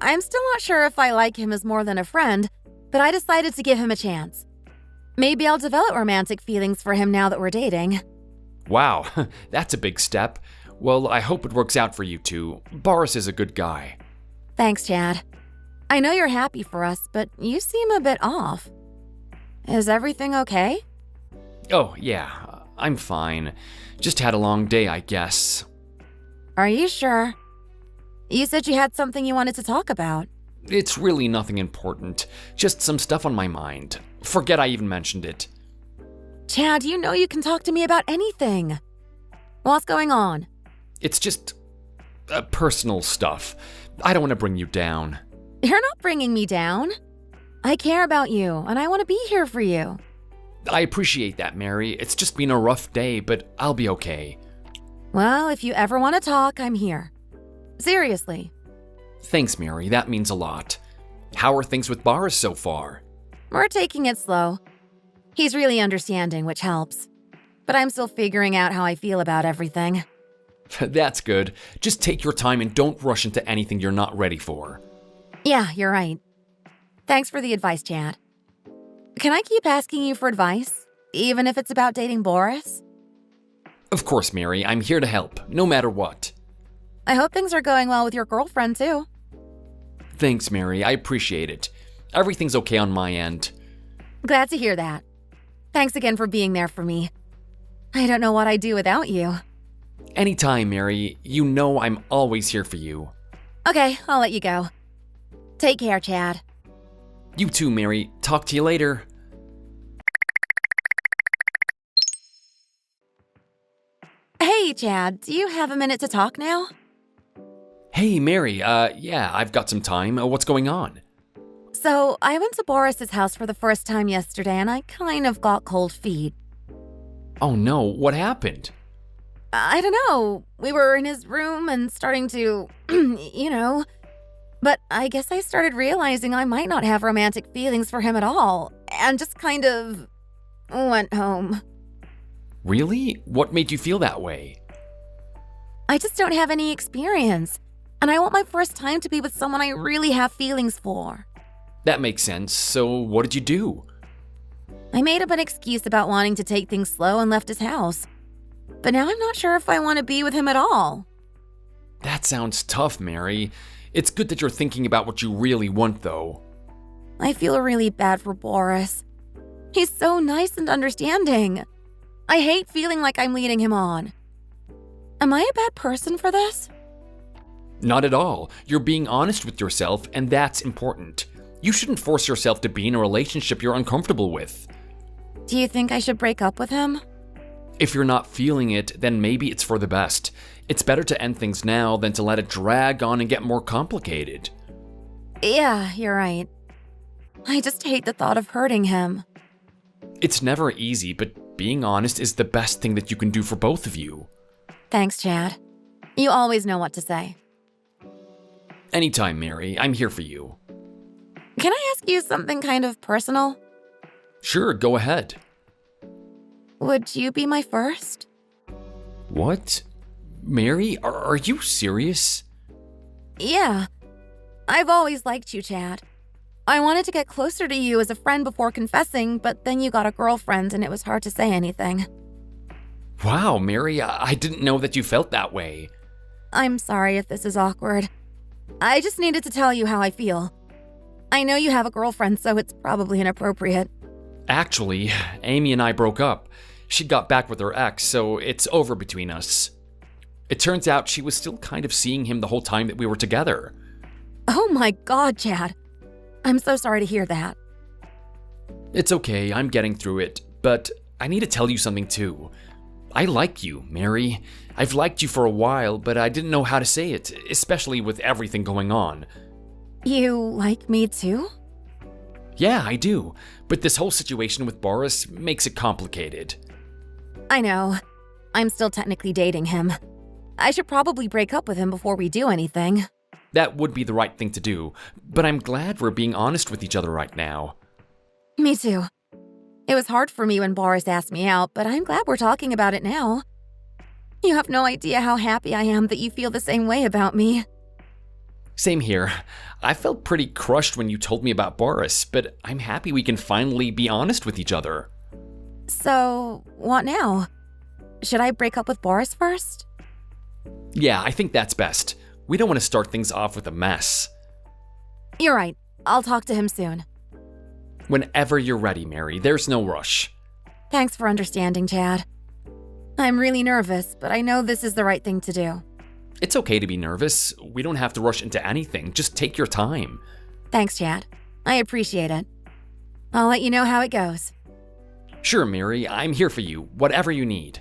I'm still not sure if I like him as more than a friend, but I decided to give him a chance. Maybe I'll develop romantic feelings for him now that we're dating. Wow, that's a big step. Well, I hope it works out for you two. Boris is a good guy. Thanks, Chad. I know you're happy for us, but you seem a bit off. Is everything okay? Oh, yeah, I'm fine. Just had a long day, I guess. Are you sure? You said you had something you wanted to talk about. It's really nothing important. Just some stuff on my mind. Forget I even mentioned it. Chad, you know you can talk to me about anything. What's going on? It's just personal stuff. I don't want to bring you down. You're not bringing me down. I care about you, and I want to be here for you. I appreciate that, Mary. It's just been a rough day, but I'll be okay. Well, if you ever want to talk, I'm here. Seriously. Thanks, Mary. That means a lot. How are things with Boris so far? We're taking it slow. He's really understanding, which helps. But I'm still figuring out how I feel about everything. That's good. Just take your time and don't rush into anything you're not ready for. Yeah, you're right. Thanks for the advice, Chad. Can I keep asking you for advice, even if it's about dating Boris? Of course, Mary. I'm here to help, no matter what. I hope things are going well with your girlfriend, too. Thanks, Mary. I appreciate it. Everything's okay on my end. Glad to hear that. Thanks again for being there for me. I don't know what I'd do without you. Anytime, Mary. You know I'm always here for you. Okay, I'll let you go. Take care, Chad. You too, Mary. Talk to you later. Hey, Chad, do you have a minute to talk now? Hey, Mary. Yeah, I've got some time. What's going on? So, I went to Boris's house for the first time yesterday and I kind of got cold feet. Oh no, what happened? I don't know. We were in his room and starting to, But I guess I started realizing I might not have romantic feelings for him at all, and just kind of went home. Really? What made you feel that way? I just don't have any experience, and I want my first time to be with someone I really have feelings for. That makes sense. So, what did you do? I made up an excuse about wanting to take things slow and left his house. But now I'm not sure if I want to be with him at all. That sounds tough, Mary. It's good that you're thinking about what you really want, though. I feel really bad for Boris. He's so nice and understanding. I hate feeling like I'm leading him on. Am I a bad person for this? Not at all. You're being honest with yourself, and that's important. You shouldn't force yourself to be in a relationship you're uncomfortable with. Do you think I should break up with him? If you're not feeling it, then maybe it's for the best. It's better to end things now than to let it drag on and get more complicated. Yeah, you're right. I just hate the thought of hurting him. It's never easy, but being honest is the best thing that you can do for both of you. Thanks, Chad. You always know what to say. Anytime, Mary. I'm here for you. Can I ask you something kind of personal? Sure, go ahead. Would you be my first? What? Mary, are you serious? Yeah. I've always liked you, Chad. I wanted to get closer to you as a friend before confessing, but then you got a girlfriend and it was hard to say anything. Wow, Mary, I didn't know that you felt that way. I'm sorry if this is awkward. I just needed to tell you how I feel. I know you have a girlfriend, so it's probably inappropriate. Actually, Amy and I broke up. She got back with her ex, so it's over between us. It turns out she was still kind of seeing him the whole time that we were together. Oh my God, Chad. I'm so sorry to hear that. It's okay, I'm getting through it, but I need to tell you something too. I like you, Mary. I've liked you for a while, but I didn't know how to say it, especially with everything going on. You like me too? Yeah, I do, but this whole situation with Boris makes it complicated. I know. I'm still technically dating him. I should probably break up with him before we do anything. That would be the right thing to do, but I'm glad we're being honest with each other right now. Me too. It was hard for me when Boris asked me out, but I'm glad we're talking about it now. You have no idea how happy I am that you feel the same way about me. Same here. I felt pretty crushed when you told me about Boris, but I'm happy we can finally be honest with each other. So, what now? Should I break up with Boris first? Yeah, I think that's best. We don't want to start things off with a mess. You're right. I'll talk to him soon. Whenever you're ready, Mary, there's no rush. Thanks for understanding, Chad. I'm really nervous, but I know this is the right thing to do. It's okay to be nervous. We don't have to rush into anything. Just take your time. Thanks, Chad. I appreciate it. I'll let you know how it goes. Sure, Mary, I'm here for you, whatever you need.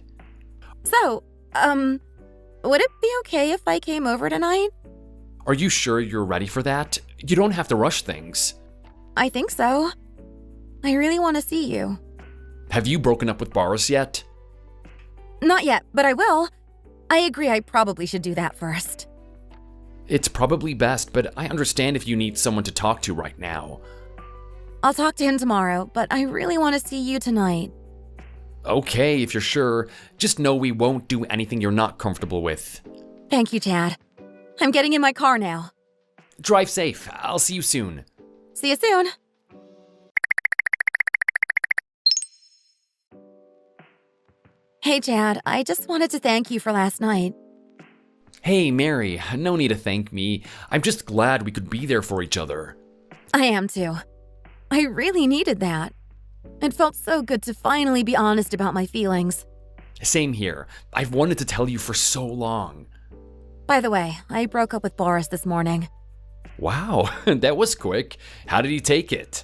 So, would it be okay if I came over tonight? Are you sure you're ready for that? You don't have to rush things. I think so. I really want to see you. Have you broken up with Boris yet? Not yet, but I will. I agree I probably should do that first. It's probably best, but I understand if you need someone to talk to right now. I'll talk to him tomorrow, but I really want to see you tonight. Okay, if you're sure. Just know we won't do anything you're not comfortable with. Thank you, Chad. I'm getting in my car now. Drive safe. I'll see you soon. See you soon. Hey, Chad, I just wanted to thank you for last night. Hey, Mary, no need to thank me. I'm just glad we could be there for each other. I am too. I really needed that. It felt so good to finally be honest about my feelings. Same here. I've wanted to tell you for so long. By the way, I broke up with Boris this morning. Wow, that was quick. How did he take it?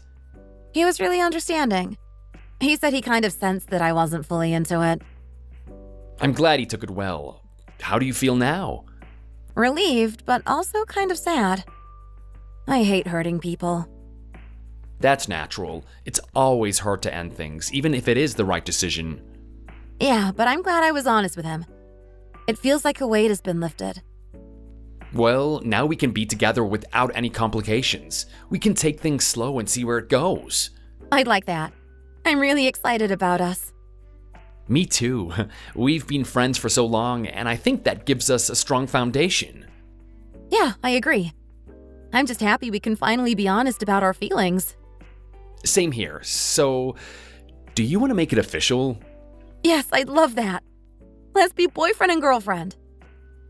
He was really understanding. He said he kind of sensed that I wasn't fully into it. I'm glad he took it well. How do you feel now? Relieved, but also kind of sad. I hate hurting people. That's natural. It's always hard to end things, even if it is the right decision. Yeah, but I'm glad I was honest with him. It feels like a weight has been lifted. Well, now we can be together without any complications. We can take things slow and see where it goes. I'd like that. I'm really excited about us. Me too. We've been friends for so long, and I think that gives us a strong foundation. Yeah, I agree. I'm just happy we can finally be honest about our feelings. Same here. So, do you want to make it official? Yes, I'd love that. Let's be boyfriend and girlfriend.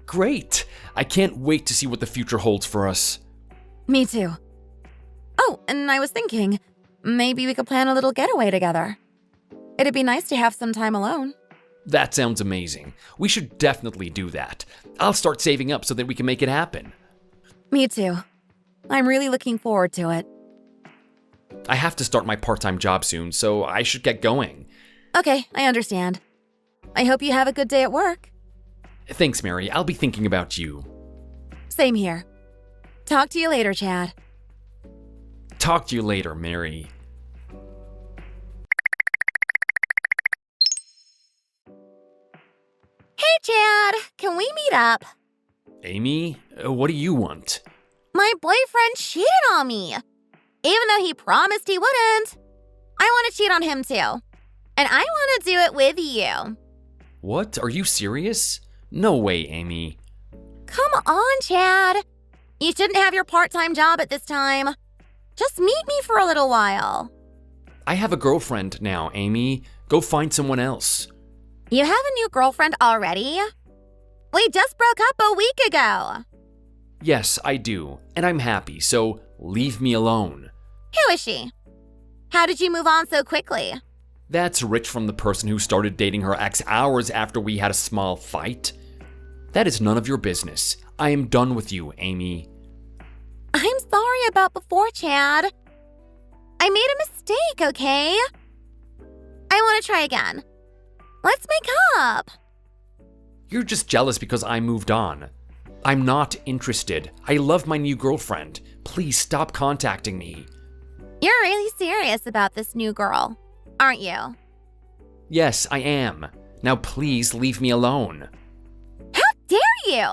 Great. I can't wait to see what the future holds for us. Me too. Oh, and I was thinking, maybe we could plan a little getaway together. It'd be nice to have some time alone. That sounds amazing. We should definitely do that. I'll start saving up so that we can make it happen. Me too. I'm really looking forward to it. I have to start my part-time job soon, so I should get going. Okay, I understand. I hope you have a good day at work. Thanks, Mary. I'll be thinking about you. Same here. Talk to you later, Chad. Talk to you later, Mary. Hey, Chad, can we meet up? Amy, what do you want? My boyfriend cheated on me. Even though he promised he wouldn't. I want to cheat on him too. And I want to do it with you. What? Are you serious? No way, Amy. Come on, Chad. You shouldn't have your part-time job at this time. Just meet me for a little while. I have a girlfriend now, Amy. Go find someone else. You have a new girlfriend already? We just broke up a week ago. Yes, I do, and I'm happy, so leave me alone. Who is she? How did you move on so quickly? That's Rich from the person who started dating her ex hours after we had a small fight. That is none of your business. I am done with you, Amy. I'm sorry about before, Chad. I made a mistake, okay? I want to try again. Let's make up. You're just jealous because I moved on. I'm not interested. I love my new girlfriend. Please stop contacting me. You're really serious about this new girl, aren't you? Yes, I am. Now please leave me alone. How dare you?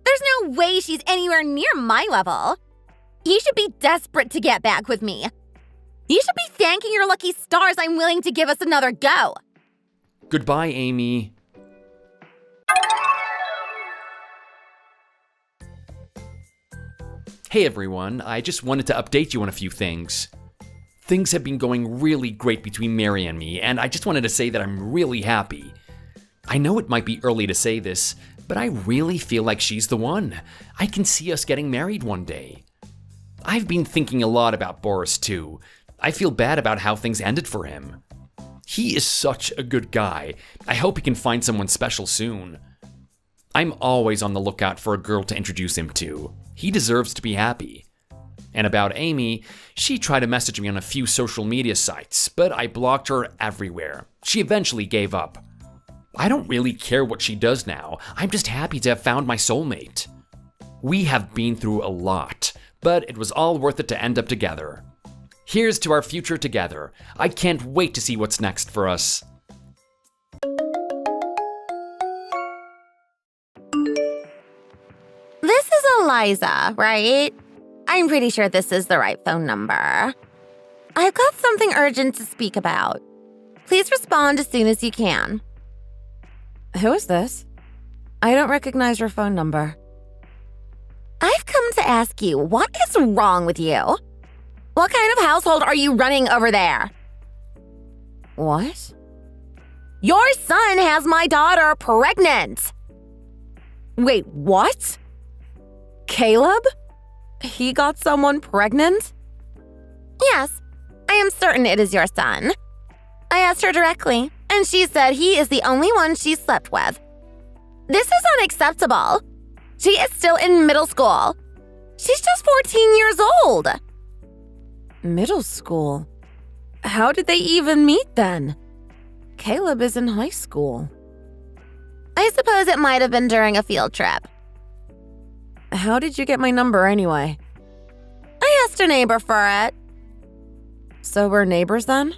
There's There's no way she's anywhere near my level. You should be desperate to get back with me. You should be thanking your lucky stars I'm willing to give us another go. Goodbye, Amy. Hey everyone, I just wanted to update you on a few things. Things have been going really great between Mary and me, and I just wanted to say that I'm really happy. I know it might be early to say this, but I really feel like she's the one. I can see us getting married one day. I've been thinking a lot about Boris too. I feel bad about how things ended for him. He is such a good guy. I hope he can find someone special soon. I'm always on the lookout for a girl to introduce him to. He deserves to be happy. And about Amy, she tried to message me on a few social media sites, but I blocked her everywhere. She eventually gave up. I don't really care what she does now. I'm just happy to have found my soulmate. We have been through a lot, but it was all worth it to end up together. Here's to our future together. I can't wait to see what's next for us. This is Eliza, right? I'm pretty sure this is the right phone number. I've got something urgent to speak about. Please respond as soon as you can. Who is this? I don't recognize your phone number. I've come to ask you, what is wrong with you? What kind of household are you running over there? What? Your son has my daughter pregnant. Wait, what? Caleb? He got someone pregnant? Yes, I am certain it is your son. I asked her directly, and she said he is the only one she slept with. This is unacceptable. She is still in middle school. She's just 14 years old. Middle school? How did they even meet then? Caleb is in high school. I suppose it might have been during a field trip. How did you get my number anyway? I asked a neighbor for it. So we're neighbors then?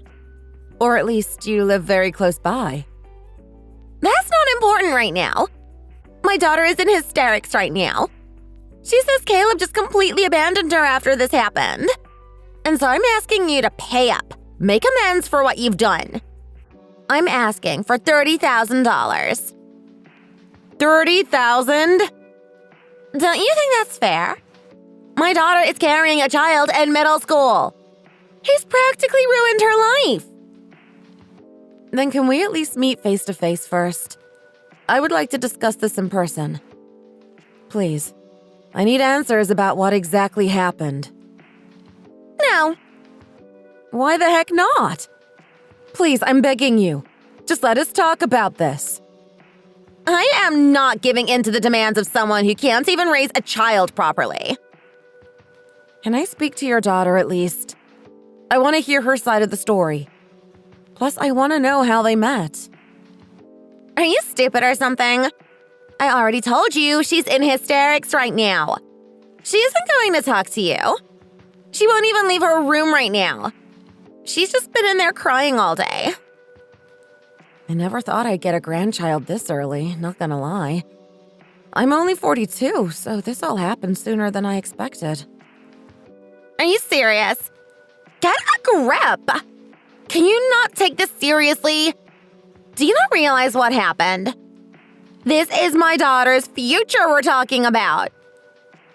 Or at least you live very close by. That's not important right now. My daughter is in hysterics right now. She says Caleb just completely abandoned her after this happened. And so I'm asking you to pay up, make amends for what you've done. I'm asking for $30,000. $30,000? Don't you think that's fair? My daughter is carrying a child in middle school. He's practically ruined her life. Then can we at least meet face to face first? I would like to discuss this in person. Please, I need answers about what exactly happened. No. Why the heck not? Please, I'm begging you. Just let us talk about this. I am not giving in to the demands of someone who can't even raise a child properly. Can I speak to your daughter at least? I want to hear her side of the story. Plus, I want to know how they met. Are you stupid or something? I already told you she's in hysterics right now. She isn't going to talk to you. She won't even leave her room right now. She's just been in there crying all day. I never thought I'd get a grandchild this early, not gonna lie. I'm only 42, so this all happened sooner than I expected. Are you serious? Get a grip! Can you not take this seriously? Do you not realize what happened? This is my daughter's future we're talking about.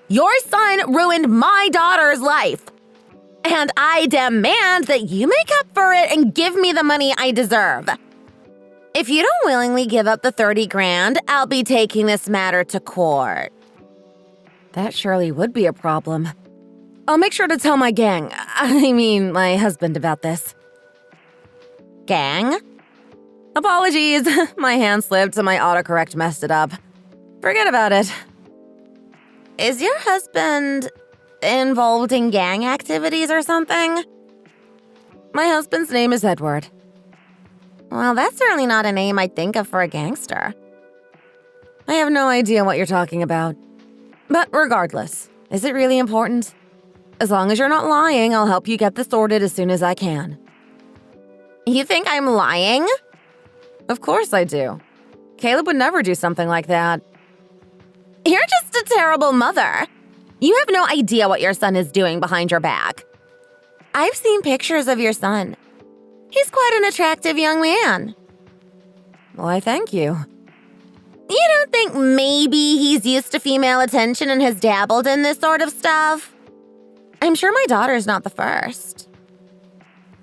Your son ruined my daughter's life. And I demand that you make up for it and give me the money I deserve. If you don't willingly give up the $30,000, I'll be taking this matter to court. That surely would be a problem. I'll make sure to tell my my husband about this. Gang? Apologies, my hand slipped and my autocorrect messed it up. Forget about it. Is your husband involved in gang activities or something? My husband's name is Edward. Well, that's certainly not a name I'd think of for a gangster. I have no idea what you're talking about. But regardless, is it really important? As long as you're not lying, I'll help you get this sorted as soon as I can. You think I'm lying? Of course I do. Caleb would never do something like that. You're just a terrible mother. You have no idea what your son is doing behind your back. I've seen pictures of your son. He's quite an attractive young man. Why, thank you. You don't think maybe he's used to female attention and has dabbled in this sort of stuff? I'm sure my daughter's not the first.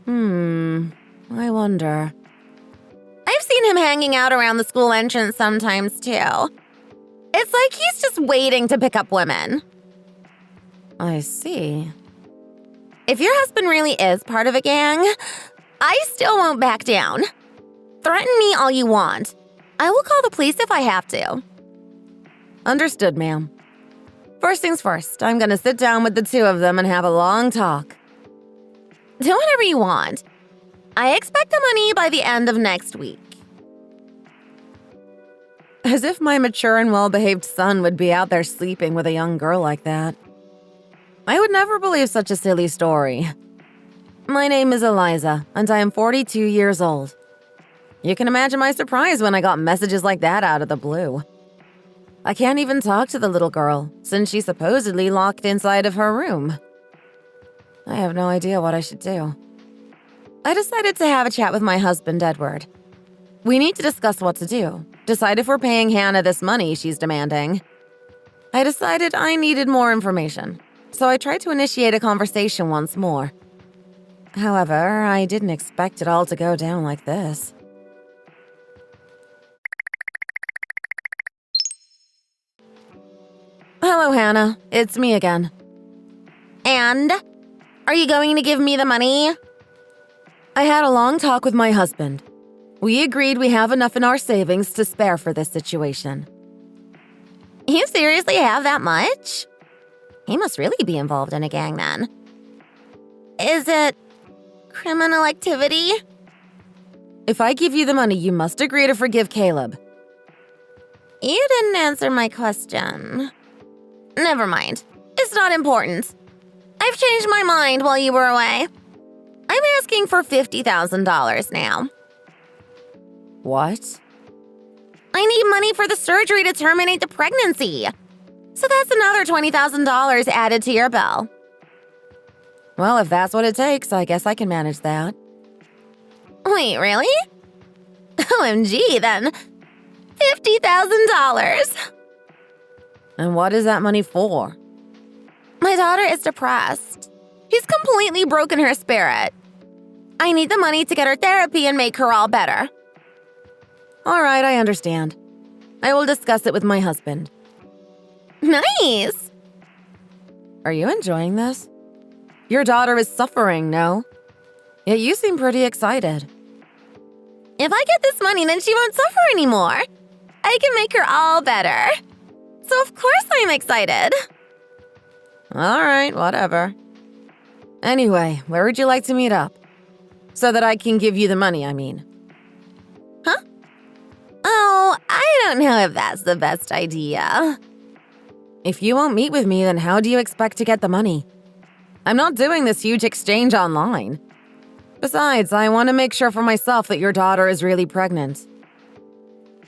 I wonder. I've seen him hanging out around the school entrance sometimes, too. It's like he's just waiting to pick up women. I see. If your husband really is part of a gang, I still won't back down. Threaten me all you want. I will call the police if I have to. Understood, ma'am. First things first, I'm gonna sit down with the two of them and have a long talk. Do whatever you want. I expect the money by the end of next week. As if my mature and well-behaved son would be out there sleeping with a young girl like that. I would never believe such a silly story. My name is Eliza, and I am 42 years old. You can imagine my surprise when I got messages like that out of the blue. I can't even talk to the little girl, since she's supposedly locked inside of her room. I have no idea what I should do. I decided to have a chat with my husband, Edward. We need to discuss what to do, decide if we're paying Hannah this money she's demanding. I decided I needed more information, so I tried to initiate a conversation once more. However, I didn't expect it all to go down like this. Hello, Hannah. It's me again. And? Are you going to give me the money? I had a long talk with my husband. We agreed we have enough in our savings to spare for this situation. You seriously have that much? He must really be involved in a gang then. Is it criminal activity? If I give you the money, you must agree to forgive Caleb. You didn't answer my question. Never mind. It's not important. I've changed my mind while you were away. I'm asking for $50,000 now. What? I need money for the surgery to terminate the pregnancy. So that's another $20,000 added to your bill. Well, if that's what it takes, I guess I can manage that. Wait, really? OMG, then. $50,000. And what is that money for? My daughter is depressed. He's completely broken her spirit. I need the money to get her therapy and make her all better. All right, I understand. I will discuss it with my husband. Nice! Are you enjoying this? Your daughter is suffering, no? Yet you seem pretty excited. If I get this money, then she won't suffer anymore. I can make her all better. So of course I'm excited. All right, whatever. Anyway, where would you like to meet up? So that I can give you the money, I mean. Huh? Oh, I don't know if that's the best idea. If you won't meet with me, then how do you expect to get the money? I'm not doing this huge exchange online. Besides, I want to make sure for myself that your daughter is really pregnant.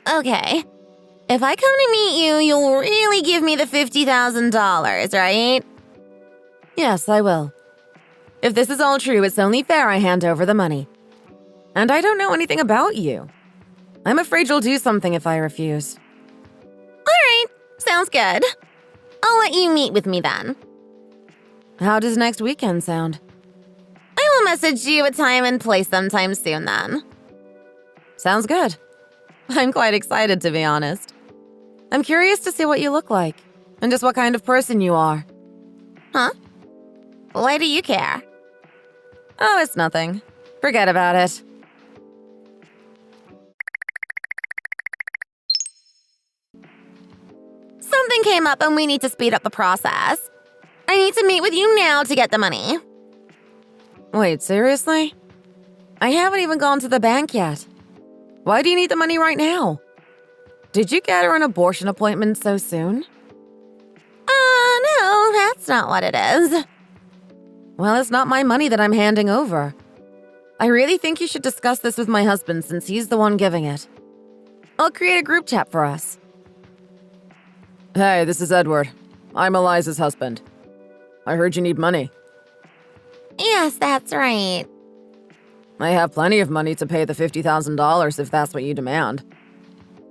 Okay. If I come to meet you, you'll really give me the $50,000, right? Yes, I will. If this is all true, it's only fair I hand over the money. And I don't know anything about you. I'm afraid you'll do something if I refuse. All right, sounds good. I'll let you meet with me then. How does next weekend sound? I will message you a time and place sometime soon then. Sounds good. I'm quite excited, to be honest. I'm curious to see what you look like, and just what kind of person you are. Huh? Why do you care? Oh, it's nothing. Forget about it. Something came up and we need to speed up the process. I need to meet with you now to get the money. Wait, seriously? I haven't even gone to the bank yet. Why do you need the money right now? Did you get her an abortion appointment so soon? No, that's not what it is. Well, it's not my money that I'm handing over. I really think you should discuss this with my husband since he's the one giving it. I'll create a group chat for us. Hey, this is Edward. I'm Eliza's husband. I heard you need money. Yes, that's right. I have plenty of money to pay the $50,000 if that's what you demand.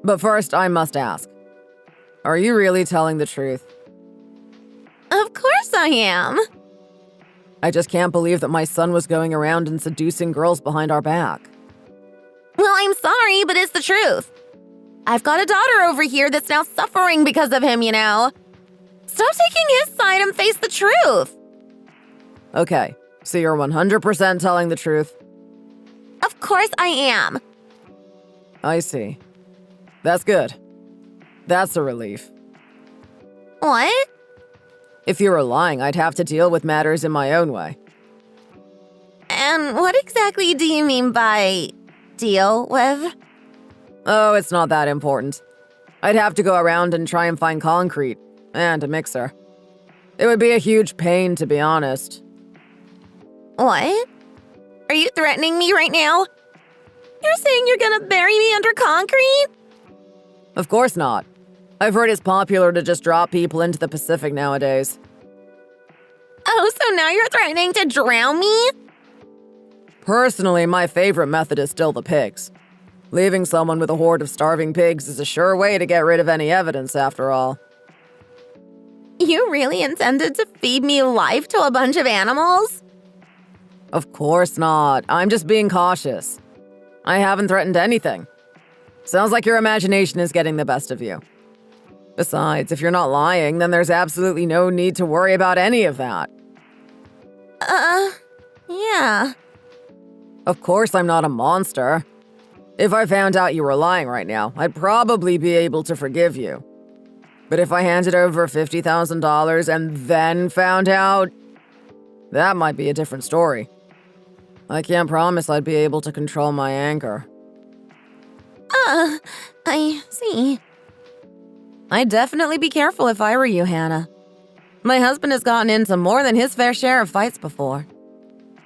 But first, I must ask. Are you really telling the truth? Of course I am. I just can't believe that my son was going around and seducing girls behind our back. Well, I'm sorry, but it's the truth. I've got a daughter over here that's now suffering because of him, you know. Stop taking his side and face the truth. Okay, so you're 100% telling the truth? Of course I am. I see. That's good. That's a relief. What? If you were lying, I'd have to deal with matters in my own way. And what exactly do you mean by deal with? Oh, it's not that important. I'd have to go around and try and find concrete and a mixer. It would be a huge pain, to be honest. What? Are you threatening me right now? You're saying you're gonna bury me under concrete? Of course not. I've heard it's popular to just drop people into the Pacific nowadays. Oh, so now you're threatening to drown me? Personally, my favorite method is still the pigs. Leaving someone with a horde of starving pigs is a sure way to get rid of any evidence, after all. You really intended to feed me life to a bunch of animals? Of course not. I'm just being cautious. I haven't threatened anything. Sounds like your imagination is getting the best of you. Besides, if you're not lying, then there's absolutely no need to worry about any of that. Yeah. Of course I'm not a monster. If I found out you were lying right now, I'd probably be able to forgive you. But if I handed over $50,000 and then found out, that might be a different story. I can't promise I'd be able to control my anger. I see. I'd definitely be careful if I were you, Hannah. My husband has gotten into more than his fair share of fights before.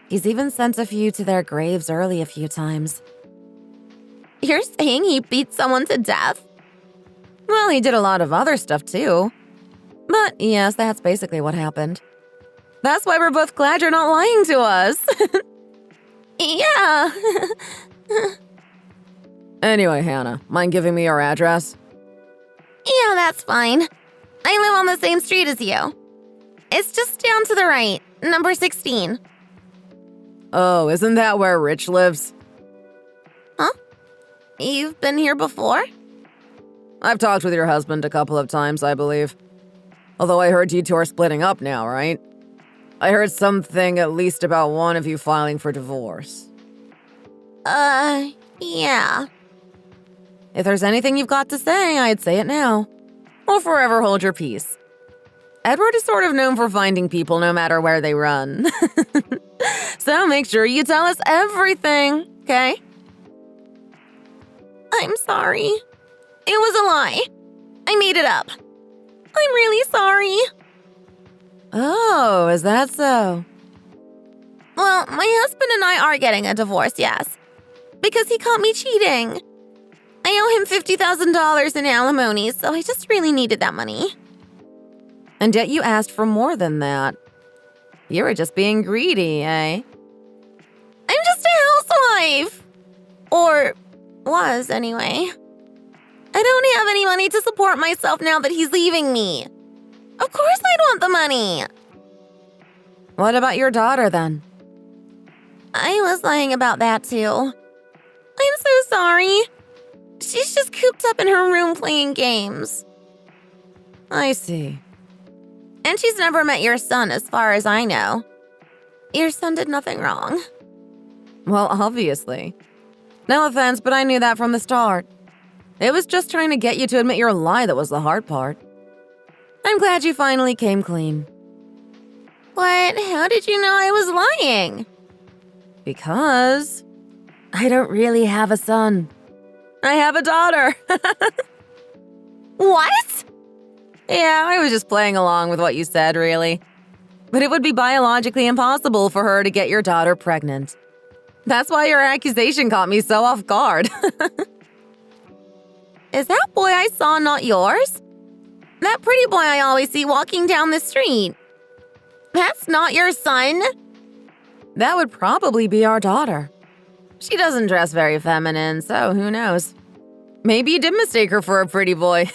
He's even sent a few to their graves early a few times. You're saying he beat someone to death? Well, he did a lot of other stuff too. But yes, that's basically what happened. That's why we're both glad you're not lying to us. Yeah. Anyway, Hannah, mind giving me your address? Yeah, that's fine. I live on the same street as you. It's just down to the right, number 16. Oh, isn't that where Rich lives? Huh? You've been here before? I've talked with your husband a couple of times, I believe. Although I heard you two are splitting up now, right? I heard something at least about one of you filing for divorce. Yeah. If there's anything you've got to say, I'd say it now. Or forever hold your peace. Edward is sort of known for finding people no matter where they run. So make sure you tell us everything, okay? I'm sorry. It was a lie. I made it up. I'm really sorry. Oh, is that so? Well, my husband and I are getting a divorce, yes. Because he caught me cheating. I owe him $50,000 in alimony, so I just really needed that money. And yet you asked for more than that. You were just being greedy, eh? I'm just a housewife. Or was, anyway. I don't have any money to support myself now that he's leaving me. Of course I'd want the money. What about your daughter, then? I was lying about that, too. I'm so sorry. She's just cooped up in her room playing games. I see. And she's never met your son, as far as I know. Your son did nothing wrong. Well, obviously. No offense, but I knew that from the start. It was just trying to get you to admit your lie that was the hard part. I'm glad you finally came clean. What? How did you know I was lying? Because I don't really have a son. I have a daughter. What? Yeah, I was just playing along with what you said, really. But it would be biologically impossible for her to get your daughter pregnant. That's why your accusation caught me so off guard. Is that boy I saw not yours? That pretty boy I always see walking down the street. That's not your son? That would probably be our daughter. She doesn't dress very feminine, so who knows? Maybe you did mistake her for a pretty boy.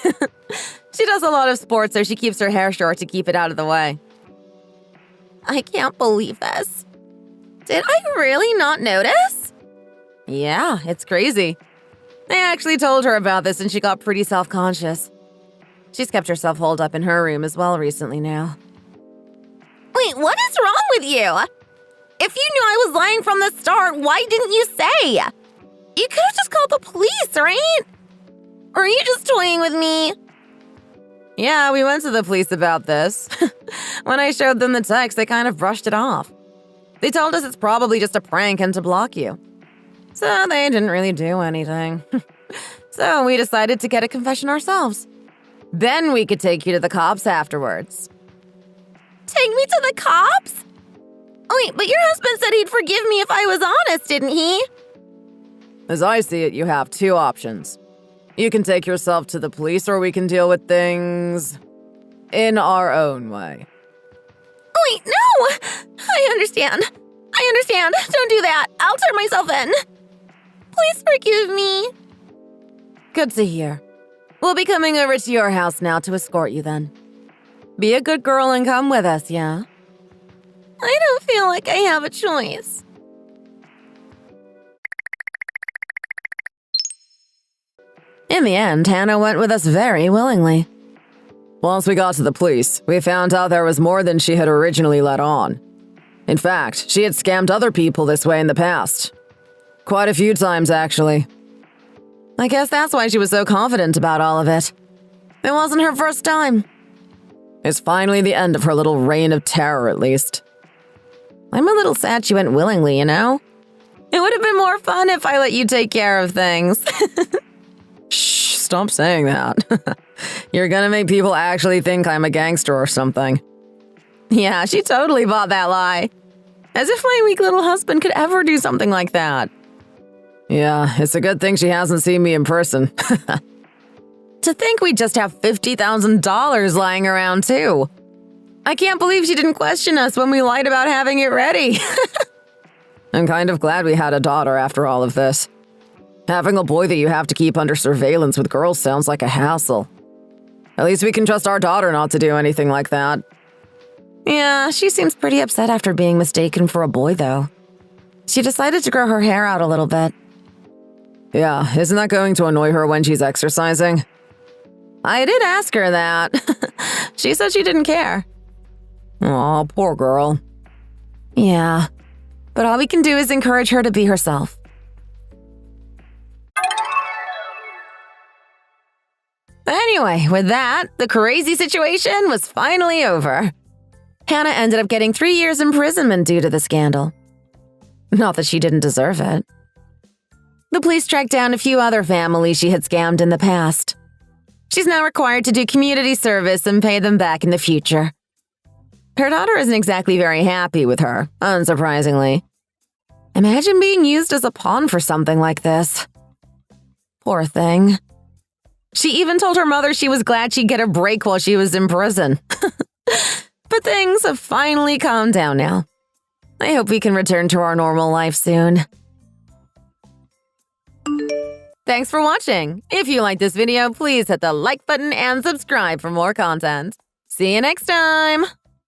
She does a lot of sports, so she keeps her hair short to keep it out of the way. I can't believe this. Did I really not notice? Yeah, it's crazy. I actually told her about this and she got pretty self-conscious. She's kept herself holed up in her room as well recently now. Wait, what is wrong with you? If you knew I was lying from the start, why didn't you say? You could have just called the police, right? Or are you just toying with me? Yeah, we went to the police about this. When I showed them the text, they kind of brushed it off. They told us it's probably just a prank and to block you. So they didn't really do anything. So we decided to get a confession ourselves. Then we could take you to the cops afterwards. Take me to the cops? Wait, but your husband said he'd forgive me if I was honest, didn't he? As I see it, you have two options. You can take yourself to the police, or we can deal with things in our own way. Wait, no! I understand. Don't do that. I'll turn myself in. Please forgive me. Good to hear. We'll be coming over to your house now to escort you then. Be a good girl and come with us, yeah? I don't feel like I have a choice. In the end, Hannah went with us very willingly. Once we got to the police, we found out there was more than she had originally let on. In fact, she had scammed other people this way in the past. Quite a few times, actually. I guess that's why she was so confident about all of it. It wasn't her first time. It's finally the end of her little reign of terror, at least. I'm a little sad she went willingly, you know? It would have been more fun if I let you take care of things. Shh, stop saying that. You're gonna make people actually think I'm a gangster or something. Yeah, she totally bought that lie. As if my weak little husband could ever do something like that. Yeah, it's a good thing she hasn't seen me in person. To think we just have $50,000 lying around, too. I can't believe she didn't question us when we lied about having it ready. I'm kind of glad we had a daughter after all of this. Having a boy that you have to keep under surveillance with girls sounds like a hassle. At least we can trust our daughter not to do anything like that. Yeah, she seems pretty upset after being mistaken for a boy, though. She decided to grow her hair out a little bit. Yeah, isn't that going to annoy her when she's exercising? I did ask her that. She said she didn't care. Aw, poor girl. Yeah, but all we can do is encourage her to be herself. Anyway, with that, the crazy situation was finally over. Hannah ended up getting 3 years imprisonment due to the scandal. Not that she didn't deserve it. The police tracked down a few other families she had scammed in the past. She's now required to do community service and pay them back in the future. Her daughter isn't exactly very happy with her, unsurprisingly. Imagine being used as a pawn for something like this. Poor thing. She even told her mother she was glad she'd get a break while she was in prison. But things have finally calmed down now. I hope we can return to our normal life soon. Thanks for watching. If you like this video, please hit the like button and subscribe for more content. See you next time!